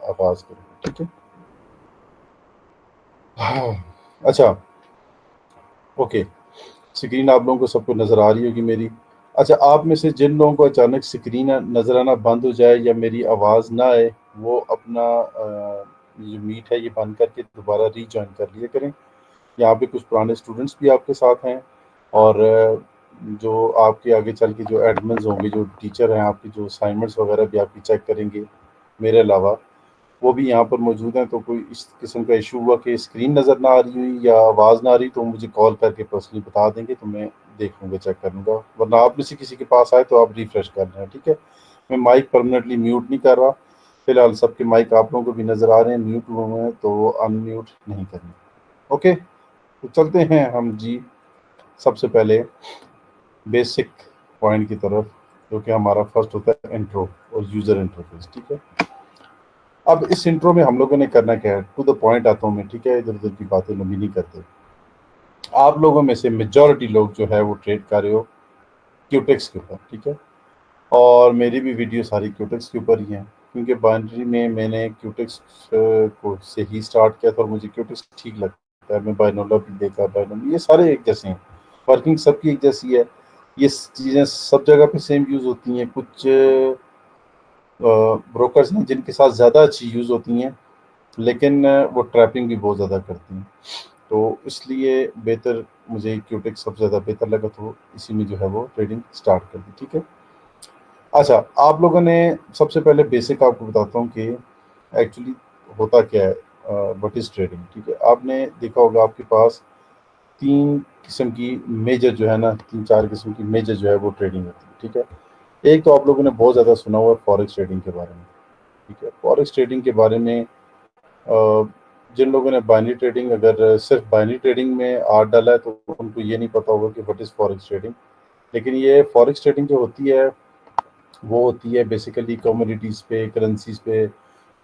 आगाज करेंगे, ठीक है। हाँ, अच्छा, ओके। स्क्रीन आप लोगों को सबको नज़र आ रही होगी मेरी। अच्छा, आप में से जिन लोगों को अचानक स्क्रीन नज़र आना बंद हो जाए या मेरी आवाज़ ना आए, वो अपना ये मीट है ये बंद करके दोबारा रीजॉइन कर लिया करें। यहाँ पे कुछ पुराने स्टूडेंट्स भी आपके साथ हैं, और जो आपके आगे चल के जो एडमिन्स होंगे, जो टीचर हैं आपकी, जो असाइनमेंट्स वगैरह भी आपकी चेक करेंगे मेरे अलावा, वो भी यहाँ पर मौजूद हैं। तो कोई इस किस्म का इशू हुआ कि स्क्रीन नज़र ना आ रही हुई या आवाज़ ना आ रही, तो मुझे कॉल करके पर्सनली बता देंगे, तो मैं देख लूँगा, चेक कर लूँगा। वरना आप में से किसी के पास आए तो आप रिफ्रेश कर लें, ठीक है। मैं माइक परमानेंटली म्यूट नहीं कर रहा। फिलहाल सबके माइक आप लोगों को भी नज़र आ रहे हैं, म्यूट हुए हैं, तो वो अनम्यूट नहीं करने। ओके, तो चलते हैं हम जी सबसे पहले बेसिक पॉइंट की तरफ, जो कि हमारा फर्स्ट होता है इंट्रो और यूज़र इंटरफेस, ठीक है। अब इस इंट्रो में हम लोगों ने करना क्या है, टू द पॉइंट आता हूँ मैं, ठीक है, इधर उधर की बातें लंबी नहीं करते। आप लोगों में से मेजॉरिटी लोग जो है वो ट्रेड कर रहे हो क्यूटेक्स के ऊपर, ठीक है। और मेरी भी वीडियो सारी क्यूटेक्स के ऊपर ही हैं, क्योंकि बाइनरी में मैंने क्यूटेक्स को से ही स्टार्ट किया था, और मुझे क्यूटेक्स ठीक लगता है। मैं बाइनोला भी देखा, बाइनोला, ये सारे एक जैसे हैं, वर्किंग सबकी एक जैसी है। ये चीज़ें सब जगह पे सेम यूज़ होती हैं। कुछ ब्रोकर्स हैं जिनके साथ ज़्यादा अच्छी यूज़ होती हैं, लेकिन वो ट्रैपिंग भी बहुत ज़्यादा करती हैं। तो इसलिए बेहतर मुझे क्यूटेक्स सबसे ज़्यादा बेहतर लगा, तो इसी में जो है वो ट्रेडिंग स्टार्ट कर दी, ठीक है। अच्छा, आप लोगों ने सबसे पहले बेसिक आपको बताता हूँ कि एक्चुअली होता क्या है, व्हाट इज़ ट्रेडिंग, ठीक है। आपने देखा होगा आपके पास तीन किस्म की मेजर जो है ना, तीन चार किस्म की मेजर जो है वो ट्रेडिंग होती है, ठीक है। एक तो आप लोगों ने बहुत ज़्यादा सुना हुआ है फॉरेक्स ट्रेडिंग के बारे में, ठीक है। फॉरेक्स ट्रेडिंग के बारे में जिन लोगों ने बाइनरी ट्रेडिंग, अगर सिर्फ बाइनरी ट्रेडिंग में हाथ डाला है, तो उनको ये नहीं पता होगा कि व्हाट इज़ फॉरेक्स ट्रेडिंग। लेकिन ये फॉरेक्स ट्रेडिंग जो होती है, वो होती है बेसिकली कमोडिटीज़ पे, करेंसीज पे,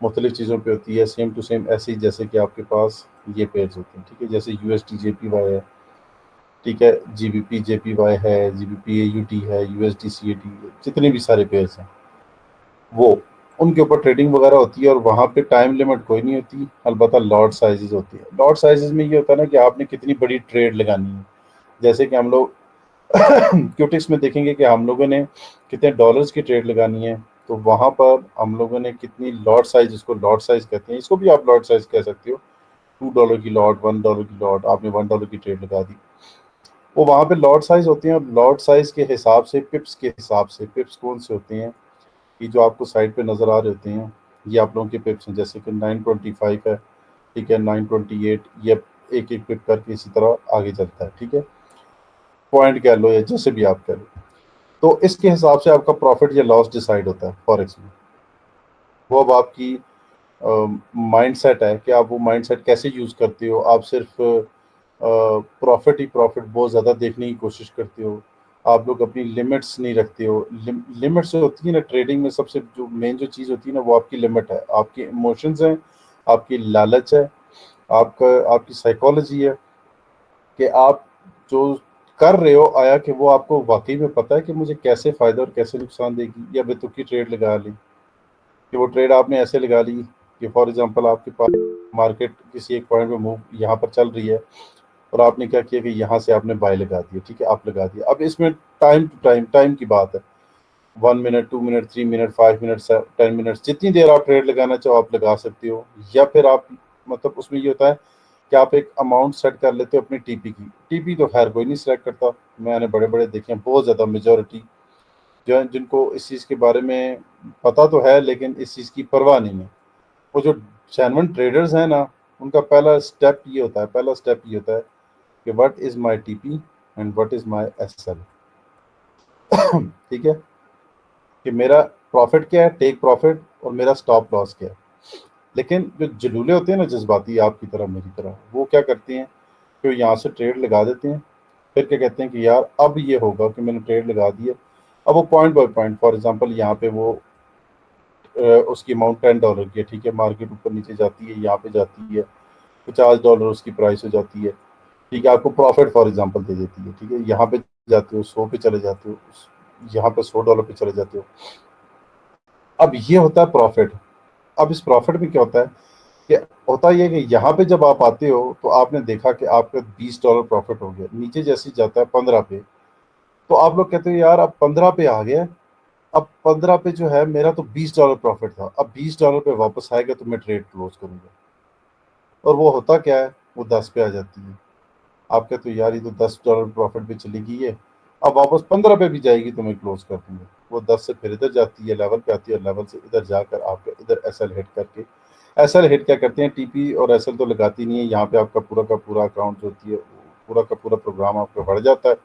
मुख्तलिफ चीज़ों पे होती है, सेम टू सेम ऐसे ही जैसे कि आपके पास ये पेयर्स होते हैं, ठीक है। जैसे USD JPY है, ठीक है, GBP JPY है, GBP AUD है, USD CAD, जितने भी सारे पेयर्स हैं, वो उनके ऊपर ट्रेडिंग वगैरह होती है। और वहाँ पे टाइम लिमिट कोई नहीं होती, अलबत्ता लॉट साइजेस होती है। लॉट साइजेस में ये होता है ना कि आपने कितनी बड़ी ट्रेड लगानी है। जैसे कि हम लोग क्यूटिक्स में देखेंगे कि हम लोगों ने कितने डॉलर्स की ट्रेड लगानी है, तो वहाँ पर हम लोगों ने कितनी लॉट साइज, इसको लॉट साइज कहते हैं, इसको भी आप लॉट साइज कह सकते हो। $2 की लॉट, $1 की लॉट, आपने $1 की ट्रेड लगा दी, वो वहाँ पे लॉट साइज होते हैं। और लॉट साइज के हिसाब से, पिप्स के हिसाब से, पिप्स कौन से होते हैं, ये जो आपको साइड पे नज़र आ रहे होते हैं, ये आप लोगों के पिप्स हैं। जैसे कि 925 है, ठीक है, 928, ये एक एक पिप करके इसी तरह आगे चलता है, ठीक है। पॉइंट कह लो या जैसे भी आप कह लो, तो इसके हिसाब से आपका प्रॉफिट या लॉस डिसाइड होता है फॉरेक्स में। वो अब आपकी माइंड सेट है कि आप वो माइंड सेट कैसे यूज़ करते हो। आप सिर्फ प्रॉफिट ही प्रॉफिट बहुत ज़्यादा देखने की कोशिश करते हो, आप लोग अपनी लिमिट्स नहीं रखते हो। लिमिट्स जो होती है ना ट्रेडिंग में, सबसे जो मेन जो चीज़ होती है ना, वो आपकी लिमिट है, आपकी इमोशंस हैं, आपकी लालच है, आपका आपकी साइकोलॉजी है, कि आप जो कर रहे हो, आया कि वो आपको वाकई में पता है कि मुझे कैसे फ़ायदा और कैसे नुकसान देगी, या बेतुकी ट्रेड लगा ली, कि वो ट्रेड आपने ऐसे लगा ली कि फॉर एग्जांपल आपके पास मार्केट किसी एक पॉइंट पे मूव यहाँ पर चल रही है, और आपने क्या किया कि यहाँ से आपने बाय लगा दिया, ठीक है, आप लगा दिया। अब इसमें टाइम टू टाइम, टाइम की बात है, 1 minute, 2 minute, 3 minute, 5 minute, 10 minute, जितनी देर आप ट्रेड लगाना चाहो आप लगा सकते हो। या फिर आप, मतलब उसमें ये होता है कि आप एक अमाउंट सेट कर लेते हो अपनी टीपी की। टीपी तो खैर कोई नहीं सेलेक्ट करता, मैंने बड़े बड़े देखे हैं, बहुत ज़्यादा मेजोरिटी जो है जिनको इस चीज़ के बारे में पता तो है, लेकिन इस चीज़ की परवाह नहीं है। वो जो जेन्युइन ट्रेडर्स हैं ना, उनका पहला स्टेप ये होता है कि what is my TP and what is my SL, ठीक है, कि मेरा प्रॉफिट क्या है, टेक प्रॉफिट, और मेरा स्टॉप लॉस क्या है। लेकिन जो जलूले होते हैं ना, जज्बाती, आपकी तरह मेरी तरह, वो क्या करते हैं कि वो यहाँ से ट्रेड लगा देते हैं, फिर क्या कहते हैं कि यार अब ये होगा कि मैंने ट्रेड लगा दी है। अब वो point by point, for example यहाँ पे वो उसकी अमाउंट $10 की है, ठीक है, मार्केट ऊपर नीचे जाती है, यहाँ पे जाती है, $50 उसकी प्राइस हो जाती है, ठीक है, आपको प्रॉफिट फॉर एग्जांपल दे देती है, ठीक है, यहाँ पे जाते हो 100 पे चले जाते हो, यहाँ पे $100 पे चले जाते हो। अब ये होता है प्रॉफिट। अब इस प्रॉफिट में क्या होता है कि होता ये है कि यहाँ पे जब आप आते हो तो आपने देखा कि आपका $20 प्रॉफिट हो गया, नीचे जैसे ही जाता है 15 पे, तो आप लोग कहते हो यार अब 15 पे आ गया, अब 15 पे जो है मेरा तो $20 प्रॉफिट था, अब $20 पे वापस आएगा तो मैं ट्रेड क्लोज करूंगा। और वो होता क्या है, वो 10 पे आ जाती है। आप कहते हो यार ये तो $10 प्रॉफिट पे चली गई है, अब वापस 15 पे भी जाएगी तो मैं क्लोज कर दूंगा। वो 10 से फिर इधर जाती है, लेवल पे आती है, लेवल से इधर जाकर आपका इधर एसएल हिट करके, एसएल हिट क्या करते हैं, टीपी और एसएल तो लगाती नहीं है, यहाँ पे आपका पूरा का पूरा अकाउंट जो होती है, पूरा का पूरा प्रोग्राम आपका बढ़ जाता है।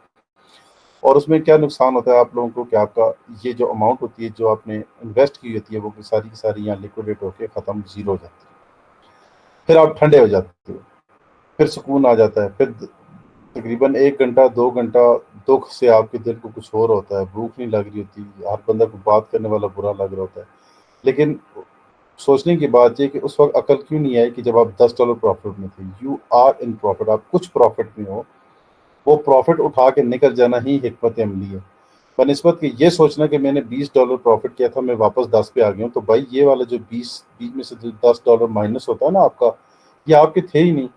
और उसमें क्या नुकसान होता है आप लोगों को कि आपका ये जो अमाउंट होती है जो आपने इन्वेस्ट की होती है वो सारी की सारी यहाँ लिक्विडेट होकर खत्म, जीरो हो जाती है। फिर आप ठंडे हो जाते हो, फिर सुकून आ जाता है, फिर तकरीबन 1 घंटा 2 घंटा दुख से आपके दिल को कुछ और होता है, भूख नहीं लग रही होती, हर बंदा को बात करने वाला बुरा लग रहा होता है। लेकिन सोचने की बात ये कि उस वक्त अकल क्यों नहीं आई कि जब आप $10 प्रॉफिट में थे, यू आर इन प्रॉफिट, आप कुछ प्रॉफिट में हो, वो प्रॉफिट उठा के निकल जाना ही हिकमत अमली है। बनिस्बत कि ये सोचना कि मैंने $20 प्रॉफिट किया था, मैं वापस 10 पे आ गया हूँ, तो भाई ये वाला जो 20 में से जो $10 माइनस होता है ना आपका, ये आपके थे ही नहीं।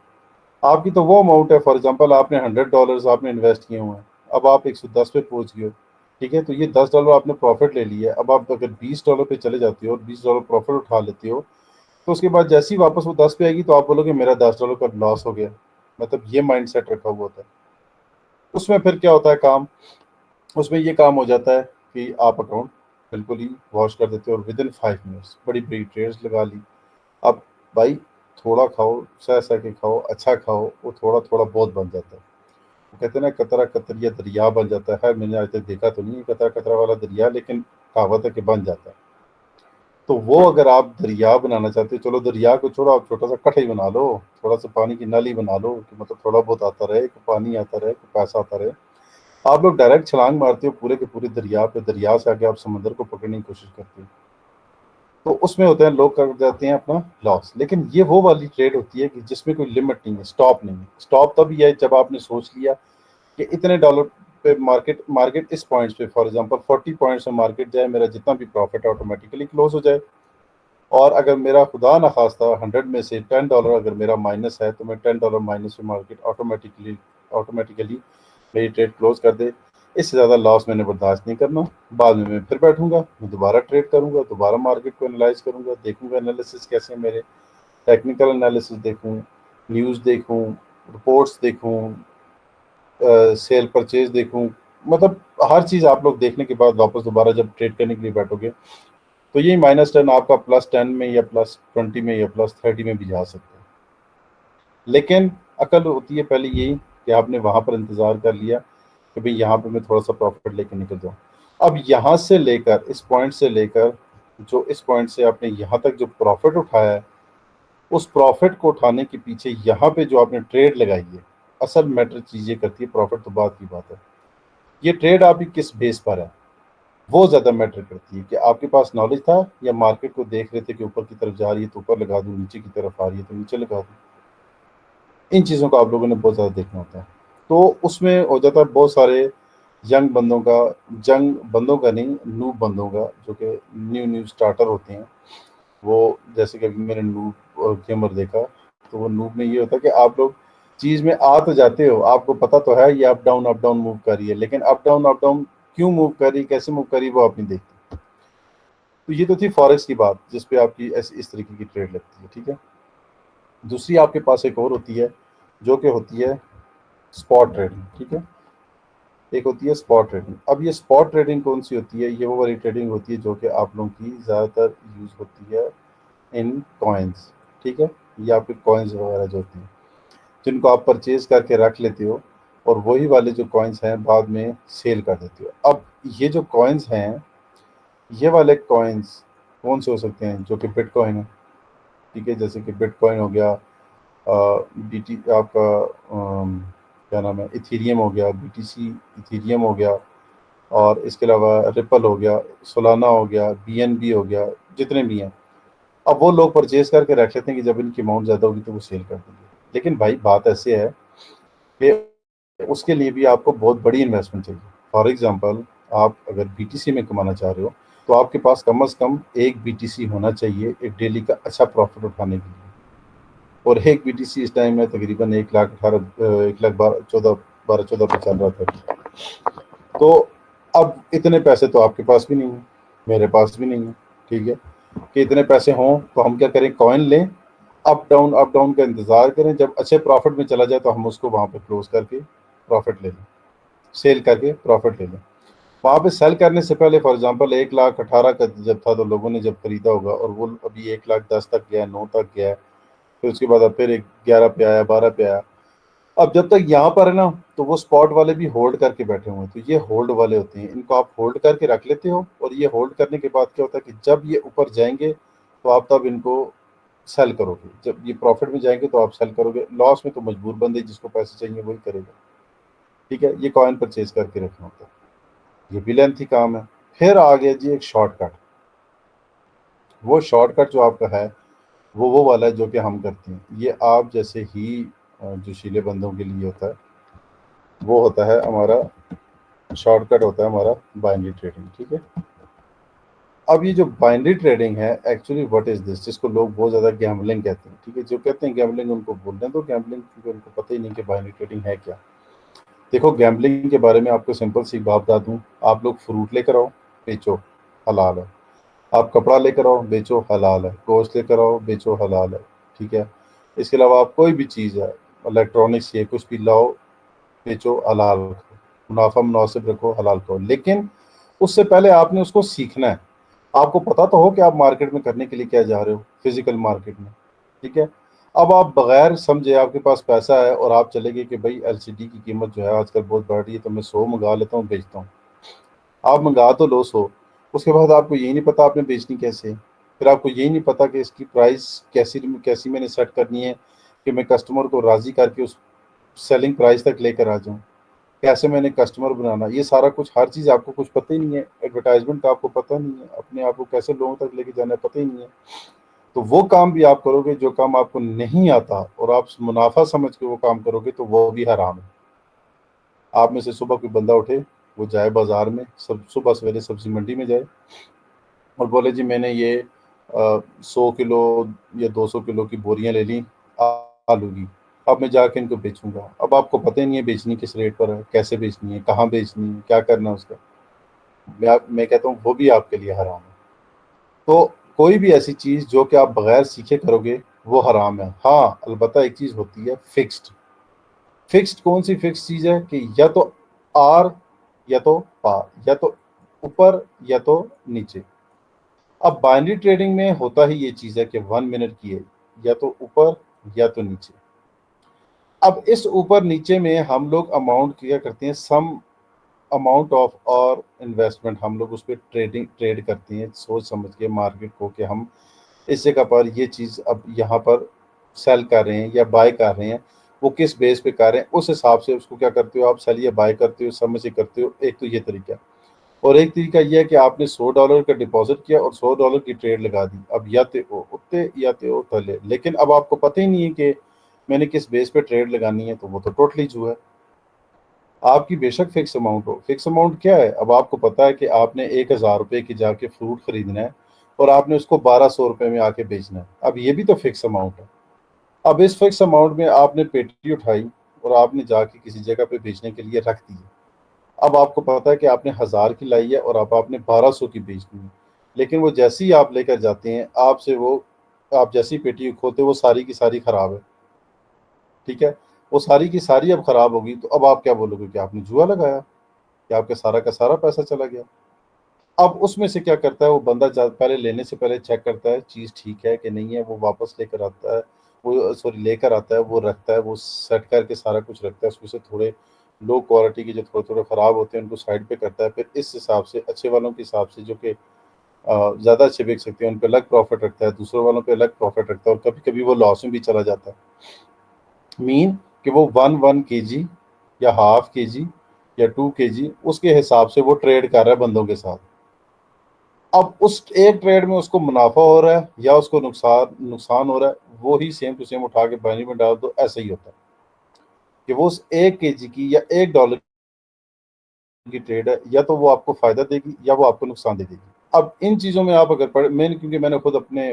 आपकी तो वो अमाउंट है, फॉर एग्जांपल आपने $100 आपने इन्वेस्ट किए हुए हैं, अब आप 110 पे पहुंच गए हो, ठीक है, तो ये $10 आपने प्रॉफिट ले लिया। अब आप अगर $20 पे चले जाते हो और $20 प्रॉफिट उठा लेते हो, तो उसके बाद जैसे ही वापस वो 10 पे आएगी तो आप बोलोगे मेरा $10 का लॉस हो गया। मतलब ये माइंड सेट रखा हुआ होता है। उसमें फिर क्या होता है काम, उसमें ये काम हो जाता है कि आप अकाउंट बिल्कुल ही वॉश कर देते हो और विद इन 5 मिनट्स बड़ी बड़ी ट्रेड्स लगा ली। अब भाई थोड़ा खाओ, सह सह के खाओ, अच्छा खाओ, वो थोड़ा थोड़ा बहुत बन जाता है। वो कहते हैं ना कतरा कतरिया दरिया बन जाता है। खैर मैंने आज तक देखा तो नहीं है कतरा कतरा वाला दरिया, लेकिन कहावत है कि बन जाता है। तो वो अगर आप दरिया बनाना चाहते हो, चलो दरिया को छोड़ो, आप छोटा सा कट ही बना लो, थोड़ा सा पानी की नाली बना लो कि मतलब थोड़ा बहुत आता रहे, कि पानी आता रहे, कि पैसा आता रहे। आप लोग डायरेक्ट छलांग मारते हो पूरे के पूरे दरिया पे, दरिया से आके आप समंदर को पकड़ने की कोशिश करते हो, तो उसमें होते हैं लोग कर जाते हैं अपना लॉस। लेकिन ये वो वाली ट्रेड होती है कि जिसमें कोई लिमिट नहीं है, स्टॉप नहीं है। स्टॉप तभी है जब आपने सोच लिया कि इतने डॉलर पे मार्केट मार्केट इस पॉइंट्स पे, फॉर एग्जांपल 40 पॉइंट्स में मार्केट जाए, मेरा जितना भी प्रॉफिट है ऑटोमेटिकली क्लोज हो जाए। और अगर मेरा खुदा ना खास्ता 100 में से $10 अगर मेरा माइनस है, तो मैं $10 माइनस में मार्केट ऑटोमेटिकली ऑटोमेटिकली मेरी ट्रेड क्लोज कर दे। इससे ज़्यादा लॉस मैंने बर्दाश्त नहीं करना। बाद में मैं फिर बैठूंगा, मैं दोबारा ट्रेड करूंगा, दोबारा मार्केट को एनालाइज करूंगा, देखूंगा एनालिसिस कैसे है मेरे, टेक्निकल एनालिसिस देखूं, न्यूज़ देखूं, रिपोर्ट्स देखूं, सेल परचेज देखूं, मतलब हर चीज़ आप लोग देखने के बाद वापस दोबारा जब ट्रेड करने के लिए बैठोगे, तो यही -10 आपका +10 में या +20 में या +30 में भी जा सकता है। लेकिन अकल होती है पहले यही कि आपने वहां पर इंतजार कर लिया कि भाई यहाँ पे मैं थोड़ा सा प्रॉफिट लेके निकल जाऊँ। अब यहाँ से लेकर इस पॉइंट से लेकर जो इस पॉइंट से आपने यहाँ तक जो प्रॉफिट उठाया है, उस प्रॉफिट को उठाने के पीछे यहाँ पे जो आपने ट्रेड लगाई है, असल मैटर चीज़ ये करती है, प्रॉफिट तो बात की बात है, ये ट्रेड आपकी किस बेस पर है, वो ज़्यादा मैटर करती है कि आपके पास नॉलेज था या मार्केट को देख रहे थे कि ऊपर की तरफ जा रही है तो ऊपर लगा दूँ, नीचे की तरफ आ रही है तो नीचे लगा दूँ। इन चीज़ों को आप लोगों ने बहुत ज़्यादा देखना होता है। तो उसमें हो जाता है बहुत सारे यंग बंदों का, जंग बंदों का नहीं, नूब बंदों का, जो कि न्यू न्यू स्टार्टर होते हैं। वो जैसे कि अभी मैंने नूब गेमर देखा, तो वो नूब में ये होता है कि आप लोग चीज़ में आ तो जाते हो, आपको पता तो है ये अप डाउन मूव कर रही है, लेकिन अप डाउन क्यों मूव कर रही, कैसे मूव कर रही, वो आप नहीं देखते। तो ये तो थी फॉरेक्स की बात जिस पे आपकी इस तरीके की ट्रेड लगती है, ठीक है। दूसरी आपके पास एक और होती है जो कि होती है स्पॉट ट्रेडिंग, ठीक है। एक होती है स्पॉट ट्रेडिंग। अब ये स्पॉट ट्रेडिंग कौन सी होती है, ये वो वाली ट्रेडिंग होती है जो कि आप लोगों की ज़्यादातर यूज़ होती है इन कॉइन्स, ठीक है। ये आपके कॉइन्स वगैरह जो होती हैं जिनको आप परचेज करके रख लेते हो, और वही वाले जो कॉइन्स हैं बाद में सेल कर देते हो। अब ये जो कॉइन्स हैं, ये वाले कॉइन्स कौन से हो सकते हैं, जो कि बिटकॉइन है, ठीक है। जैसे कि बिटकॉइन हो गया, बीटी आपका क्या नाम है, इथीरियम हो गया, बीटीसी इथीरियम हो गया, और इसके अलावा रिपल हो गया, सोलाना हो गया, बीएनबी हो गया, जितने भी हैं। अब वो लोग परचेज करके रख लेते हैं कि जब इनकी अमाउंट ज़्यादा होगी तो वो सेल कर देंगे। लेकिन भाई बात ऐसे है कि उसके लिए भी आपको बहुत बड़ी इन्वेस्टमेंट चाहिए। फॉर एग्जांपल आप अगर बीटीसी में कमाना चाह रहे हो, तो आपके पास कम से कम एक बीटीसी होना चाहिए एक डेली का अच्छा प्रॉफिट उठाने के लिए। और एक बीटीसी इस टाइम में तकरीबन 1,18 1,12 14 पे चल रहा था। तो अब इतने पैसे तो आपके पास भी नहीं है, मेरे पास भी नहीं है, ठीक है, कि इतने पैसे हों तो हम क्या करें, कॉइन लें, अप डाउन का इंतजार करें, जब अच्छे प्रॉफिट में चला जाए तो हम उसको वहां पे क्लोज करके प्रॉफिट ले लें, सेल करके प्रॉफिट ले लें। वहां पे सेल करने से पहले फॉर एग्जांपल 1,18,000 का जब था तो लोगों ने जब खरीदा होगा और वो अभी 1,10,000 तक गया, 9 तक गया, फिर उसके बाद अब फिर 11 पे आया, 12 पे आया। अब जब तक यहाँ पर है ना, तो वो स्पॉट वाले भी होल्ड करके बैठे हुए हैं। तो ये होल्ड वाले होते हैं, इनको आप होल्ड करके रख लेते हो, और ये होल्ड करने के बाद क्या होता है कि जब ये ऊपर जाएंगे तो आप तब इनको सेल करोगे, जब ये प्रॉफिट में जाएंगे तो आप सेल करोगे, लॉस में तो मजबूर बंदे जिसको पैसे चाहिए वही करेगा, ठीक है। ये कॉइन परचेज करके रखना होता है, ये भी लेंथी काम है। फिर आ गया जी एक शॉर्टकट। वो शॉर्टकट जो आपका है वो वाला है जो कि हम करते हैं। ये आप जैसे ही जो शीले बंदों के लिए होता है, वो होता है हमारा शॉर्टकट, होता है हमारा बाइनरी ट्रेडिंग, ठीक है। अब ये जो बाइनरी ट्रेडिंग है, एक्चुअली व्हाट इज दिस, जिसको लोग बहुत ज़्यादा गैम्बलिंग कहते हैं, ठीक है। जो कहते हैं गैम्बलिंग उनको बोल रहे हैं, तो गैम्बलिंग क्योंकि उनको पता ही नहीं कि बाइनरी ट्रेडिंग है क्या। देखो गैम्बलिंग के बारे में आपको सिंपल सी बात बता दूँ, आप लोग फ्रूट लेकर आओ, बेचो, हलाल है। आप कपड़ा लेकर आओ, बेचो, हलाल है। गोश्त लेकर आओ, बेचो, हलाल है, ठीक है। इसके अलावा आप कोई भी चीज़ है, इलेक्ट्रॉनिक्स ये कुछ भी लाओ, बेचो, हलाल रखो, मुनाफा मुनासिब रखो, हलाल करो। लेकिन उससे पहले आपने उसको सीखना है। आपको पता तो हो कि आप मार्केट में करने के लिए क्या जा रहे हो, फिजिकल मार्केट में, ठीक है। अब आप बगैर समझे, आपके पास पैसा है और आप चले गए कि भाई एलसीडी की कीमत जो है आजकल बहुत बढ़ रही है, तो मैं 100 मंगा लेता हूँ, बेचता हूँ। आप मंगा तो लो 100, उसके बाद आपको यही नहीं पता आपने बेचनी कैसे है। फिर आपको यही नहीं पता कि इसकी प्राइस कैसी कैसी मैंने सेट करनी है कि मैं कस्टमर को राज़ी करके उस सेलिंग प्राइस तक लेकर आ जाऊँ। कैसे मैंने कस्टमर बनाना, ये सारा कुछ, हर चीज़ आपको कुछ पता ही नहीं है। एडवर्टाइजमेंट का आपको पता नहीं है, अपने आप को कैसे लोगों तक लेके जाना है पता ही नहीं है। तो वो काम भी आप करोगे जो काम आपको नहीं आता, और आप मुनाफा समझ के वो काम करोगे, तो वो भी हराम है। आप में से सुबह कोई बंदा उठे, वो जाए बाजार में, सब सुबह सवेरे सब्जी मंडी में जाए और बोले जी मैंने ये 100 किलो या 200 किलो की बोरियां ले ली आलू की, अब मैं जाके इनको बेचूंगा। अब आपको पता ही नहीं है बेचनी किस रेट पर है, कैसे बेचनी है, कहाँ बेचनी है, क्या करना है उसका। मैं कहता हूँ वो भी आपके लिए हराम है। तो कोई भी ऐसी चीज़ जो कि आप बगैर सीखे करोगे वो हराम है। हाँ अलबत्ता एक चीज़ होती है फिक्स्ड। फिक्स्ड कौन सी फिक्स चीज़ है कि या तो आर, या तो पार, या तो ऊपर या तो नीचे। अब बाइनरी ट्रेडिंग में होता ही ये चीज़ है कि 1 मिनट की है, या तो ऊपर या तो नीचे। अब इस ऊपर नीचे में हम लोग अमाउंट क्या करते हैं, सम अमाउंट ऑफ और इन्वेस्टमेंट हम लोग उस पर ट्रेड करते हैं सोच समझ के मार्केट को, कि हम इस जगह पर ये चीज़ अब यहाँ पर सेल कर रहे हैं या बाय कर रहे हैं, वो किस बेस पे कर रहे हैं, उस हिसाब से उसको क्या करते हो आप, सेल या बाय करते हो, समझ से करते हो। एक तो ये तरीका है। और एक तरीका यह है कि आपने $100 का डिपॉजिट किया और $100 की ट्रेड लगा दी। अब या तो वो उतने या तो वो तले, लेकिन अब आपको पता ही नहीं है कि मैंने किस बेस पे ट्रेड लगानी है, तो वो तो टोटली जुआ है। आपकी बेशक फिक्स अमाउंट हो, फिक्स अमाउंट क्या है, अब आपको पता है कि आपने 1,000 रुपये की जाके फ्रूट खरीदना है और आपने उसको 1,200 रुपये में आके बेचना है। अब ये भी तो फिक्स अमाउंट है। अब इस फिक्स अमाउंट में आपने पेटी उठाई और आपने जाके किसी जगह पे बेचने के लिए रख दी। अब आपको पता है कि आपने 1,000 की लाई है और अब आपने 1,200 की बेचनी है। लेकिन वो जैसे ही आप लेकर जाते हैं, आपसे वो, आप जैसी पेटी खोलते हो वो सारी की सारी खराब है, ठीक है। वो सारी की सारी अब खराब होगी, तो अब आप क्या बोलोगे कि आपने जुआ लगाया, कि आपका सारा का सारा पैसा चला गया। अब उसमें से क्या करता है वो बंदा, पहले लेने से पहले चेक करता है चीज़ ठीक है कि नहीं है, वो वापस लेकर आता है, वो सॉरी लेकर आता है, वो रखता है, वो सेट करके सारा कुछ रखता है। उसमें से थोड़े लो क्वालिटी के जो थोड़े थोड़े ख़राब होते हैं उनको साइड पे करता है। फिर इस हिसाब से अच्छे वालों के हिसाब से जो कि ज़्यादा अच्छे बिक सकते हैं, उन पे अलग प्रॉफिट रखता है, दूसरों वालों पे अलग प्रॉफिट रखता है, और कभी कभी वो लॉस में भी चला जाता है। मीन कि वो 1 1 kg या ½ kg या 2 kg उसके हिसाब से वो ट्रेड कर रहा है बंदों के साथ। अब उस एक ट्रेड में उसको मुनाफा हो रहा है या उसको नुकसान नुकसान हो रहा है, वो ही सेम टू सेम उठा के बाइनरी में डाल दो, ऐसा ही होता है कि वो उस 1 kg की या $1 की ट्रेड है, या तो वो आपको फायदा देगी या वो आपको नुकसान दे देगी। अब इन चीज़ों में आप अगर क्योंकि मैंने खुद अपने,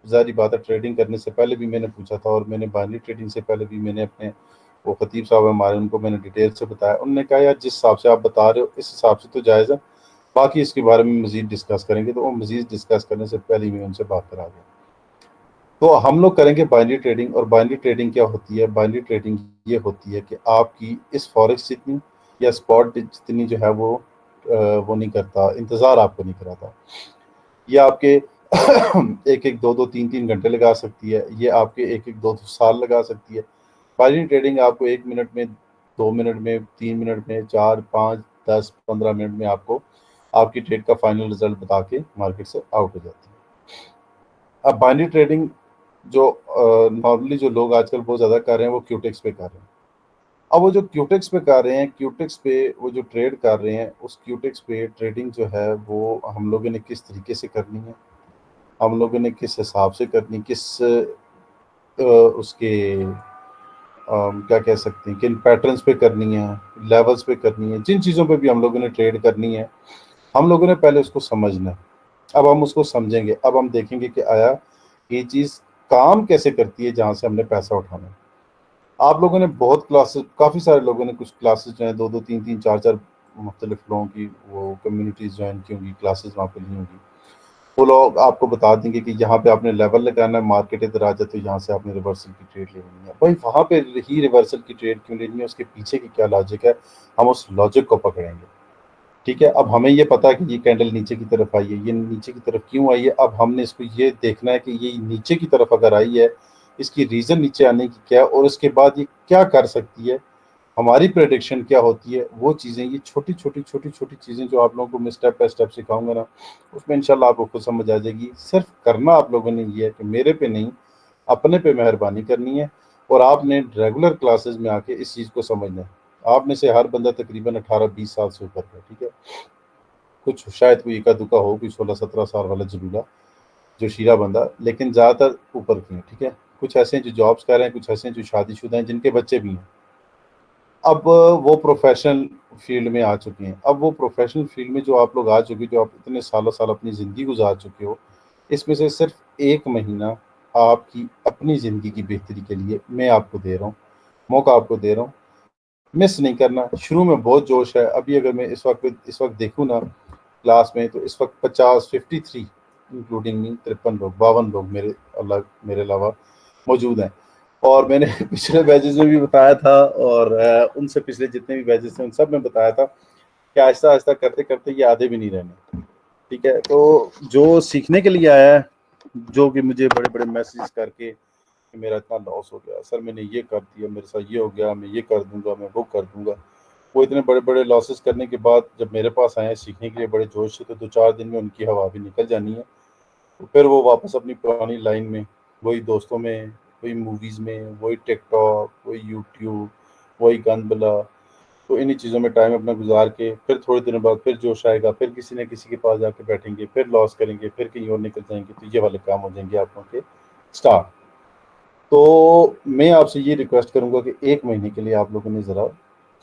ज़ाहिर बात है, ट्रेडिंग करने से पहले भी मैंने पूछा था, और मैंने बाइनरी ट्रेडिंग से पहले भी मैंने अपने वो खतीब साहब हमारे, उनको मैंने डिटेल से बताया। उन्होंने कहा यार जिस हिसाब से आप बता रहे हो इस हिसाब से तो जायज़ है, बाकी इसके बारे में मज़ीद डिस्कस करेंगे। तो वो मज़ीद डिस्कस करने से पहले ही मैं उनसे बात करा गया। तो हम लोग करेंगे बाइनरी ट्रेडिंग। और बाइनरी ट्रेडिंग क्या होती है? बाइनरी ट्रेडिंग ये होती है कि आपकी इस फॉरेक्स जितनी या स्पॉट जितनी जो है वो नहीं करता, इंतज़ार आपको नहीं कराता। ये आपके एक एक दो दो तीन तीन घंटे लगा सकती है, ये आपके एक एक दो दो साल लगा सकती है। बाइनरी ट्रेडिंग आपको 1 मिनट में, 2 मिनट में, 3 मिनट में, 4, 5, 10, 15 मिनट में आपको आपकी ट्रेड का फाइनल रिजल्ट बता के मार्केट से आउट हो जाती है। अब बाइनरी ट्रेडिंग जो नॉर्मली जो लोग आजकल बहुत ज़्यादा कर रहे हैं वो क्यूटेक्स पे कर रहे हैं। अब वो जो क्यूटेक्स पे कर रहे हैं, क्यूटेक्स पे वो जो ट्रेड कर रहे हैं, उस क्यूटेक्स पे ट्रेडिंग जो है वो हम लोगों ने किस तरीके से करनी है, हम लोगों ने किस हिसाब से करनी, किस उसके क्या कह सकते हैं, किन पैटर्न्स पे करनी है, लेवल्स पे करनी है, जिन चीज़ों पे भी हम लोगों ने ट्रेड करनी है, हम लोगों ने पहले उसको समझना है। अब हम उसको समझेंगे, अब हम देखेंगे कि आया ये चीज़ काम कैसे करती है जहाँ से हमने पैसा उठाना है। आप लोगों ने बहुत क्लासेस, काफ़ी सारे लोगों ने कुछ क्लासेस जो है दो दो तीन तीन चार चार मुख्तलिफ लोगों की वो कम्युनिटीज़ ज्वाइन की होंगी, क्लासेस वहाँ पे ली होंगी। वो लोग आपको बता देंगे कि यहाँ पे आपने लेवल लगाना है, मार्केट इधर आ जाए तो यहाँ से आपने रिवर्सल की ट्रेड लेनी है। भाई वहाँ पे ही रिवर्सल की ट्रेड क्यों लेनी है, उसके पीछे की क्या लॉजिक है, हम उस लॉजिक को पकड़ेंगे। ठीक है, अब हमें ये पता है कि ये कैंडल नीचे की तरफ आई है, ये नीचे की तरफ क्यों आई है। अब हमने इसको ये देखना है कि ये नीचे की तरफ अगर आई है, इसकी रीज़न नीचे आने की क्या है, और उसके बाद ये क्या कर सकती है, हमारी प्रेडिक्शन क्या होती है। वो चीज़ें, ये छोटी छोटी छोटी छोटी चीज़ें जो आप लोगों को मैं स्टेप बाय स्टेप सिखाऊंगा ना, उसमें इंशाल्लाह आपको खुद समझ आ जाएगी। सिर्फ करना आप लोगों ने ये है कि मेरे पे नहीं, अपने पे मेहरबानी करनी है, और आपने रेगुलर क्लासेस में आके इस चीज़ को समझना है। आप में से हर बंदा तकरीबन 18-20 साल से ऊपर का, ठीक है, कुछ शायद कोई इक्का दुक्का हो, कोई 16-17 साल वाला जरूला जो शीरा बंदा, लेकिन ज़्यादातर ऊपर के हैं। ठीक है, कुछ ऐसे हैं जो जॉब्स कर रहे हैं, कुछ ऐसे हैं जो शादीशुदा हैं, जिनके बच्चे भी हैं। अब वो प्रोफेशनल फील्ड में आ चुके हैं। अब वो प्रोफेशनल फील्ड में जो आप लोग आ चुके, जो आप इतने सालों साल अपनी ज़िंदगी गुजार चुके हो, इसमें से सिर्फ 1 महीना आपकी अपनी ज़िंदगी की बेहतरी के लिए मैं आपको दे रहा हूँ, मौका आपको दे रहा हूँ। मिस नहीं करना। शुरू में बहुत जोश है। अभी अगर मैं इस वक्त देखूँ ना क्लास में, तो इस वक्त 53 इंक्लूडिंग मी 53 लोग, 52 लोग मेरे अलावा मौजूद हैं। और मैंने पिछले बैचेस में भी बताया था, और उनसे पिछले जितने भी बैचेस थे उन सब में बताया था कि आहिस्ता आहिस्ता करते करते ये आधे भी नहीं रहने। ठीक है, तो जो सीखने के लिए आया है, जो कि मुझे बड़े बड़े मैसेज करके कि मेरा इतना लॉस हो गया सर, मैंने ये कर दिया, मेरे साथ ये हो गया, मैं ये कर दूंगा, मैं वो कर दूंगा, वो इतने बड़े बड़े लॉसेस करने के बाद जब मेरे पास आए सीखने के लिए बड़े जोश से, तो 2-4 दिन में उनकी हवा भी निकल जानी है। तो फिर वो वापस अपनी पुरानी लाइन में, वही दोस्तों में, वही मूवीज़ में, वही टिकटॉक, वही यूट्यूब, वही गंदबला, तो इन्हीं चीज़ों में टाइम अपना गुजार के फिर थोड़े दिनों बाद फिर जोश आएगा, फिर किसी न किसी के पास जाके बैठेंगे, फिर लॉस करेंगे, फिर कहीं और निकल जाएंगे, तो ये वाले काम हो जाएंगे आप लोगों के स्टार्ट। तो मैं आपसे ये रिक्वेस्ट करूंगा कि 1 महीने के लिए आप लोगों ने ज़रा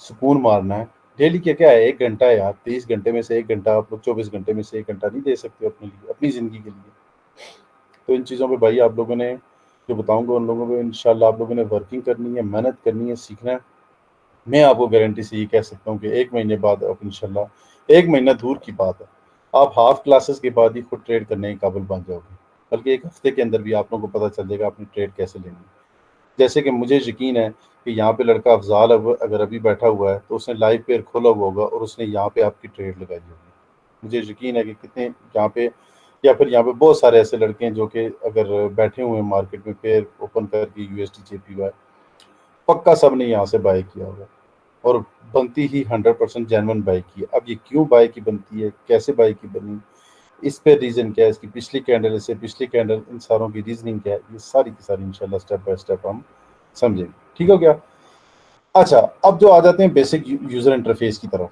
सुकून मारना है। डेली क्या क्या है, 1 घंटा है यार, 23 घंटे में से 1 घंटा आप लोग, 24 घंटे में से 1 घंटा नहीं दे सकते अपने लिए, अपनी ज़िंदगी के लिए। तो इन चीज़ों पे भाई आप लोगों ने जो बताऊंगा उन लोगों पे इंशाल्लाह आप लोगों ने वर्किंग करनी है, मेहनत करनी है, सीखना है। मैं आपको गारंटी से ये कह सकता हूँ कि 1 महीने बाद आप इंशाल्लाह, 1 महीना दूर की बात है, आप हाफ क्लासेस के बाद ही खुद ट्रेड करने के काबिल बन जाओगे। बल्कि 1 हफ्ते के अंदर भी आप लोगों को पता चल जाएगा अपनी ट्रेड कैसे लेनी है। जैसे कि मुझे यकीन है कि यहाँ पे लड़का अफ़ज़ाल अगर अभी बैठा हुआ है, तो उसने लाइव पेयर खोला हुआ होगा और उसने यहाँ पे आपकी ट्रेड लगाई होगी। मुझे यकीन है कि कितने यहाँ पे, या फिर यहाँ पे बहुत सारे ऐसे लड़के हैं जो कि अगर बैठे हुए हैं मार्केट में पेयर ओपन करके यूएसडी जेपीवाई, पक्का सब ने यहाँ से बाय किया होगा, और बनती ही 100% जेन्युइन बाय की है। अब ये क्यों बाय की बनती है, कैसे बाय की बनी, इस पे रीज़न क्या है, इसकी पिछली कैंडल से पिछली कैंडल, इन सारों की रीजनिंग क्या है, ये सारी की सारी इंशाल्लाह स्टेप बाय स्टेप हम समझेंगे। ठीक हो गया? अच्छा, अब जो आ जाते हैं बेसिक यूज़र इंटरफेस की तरफ,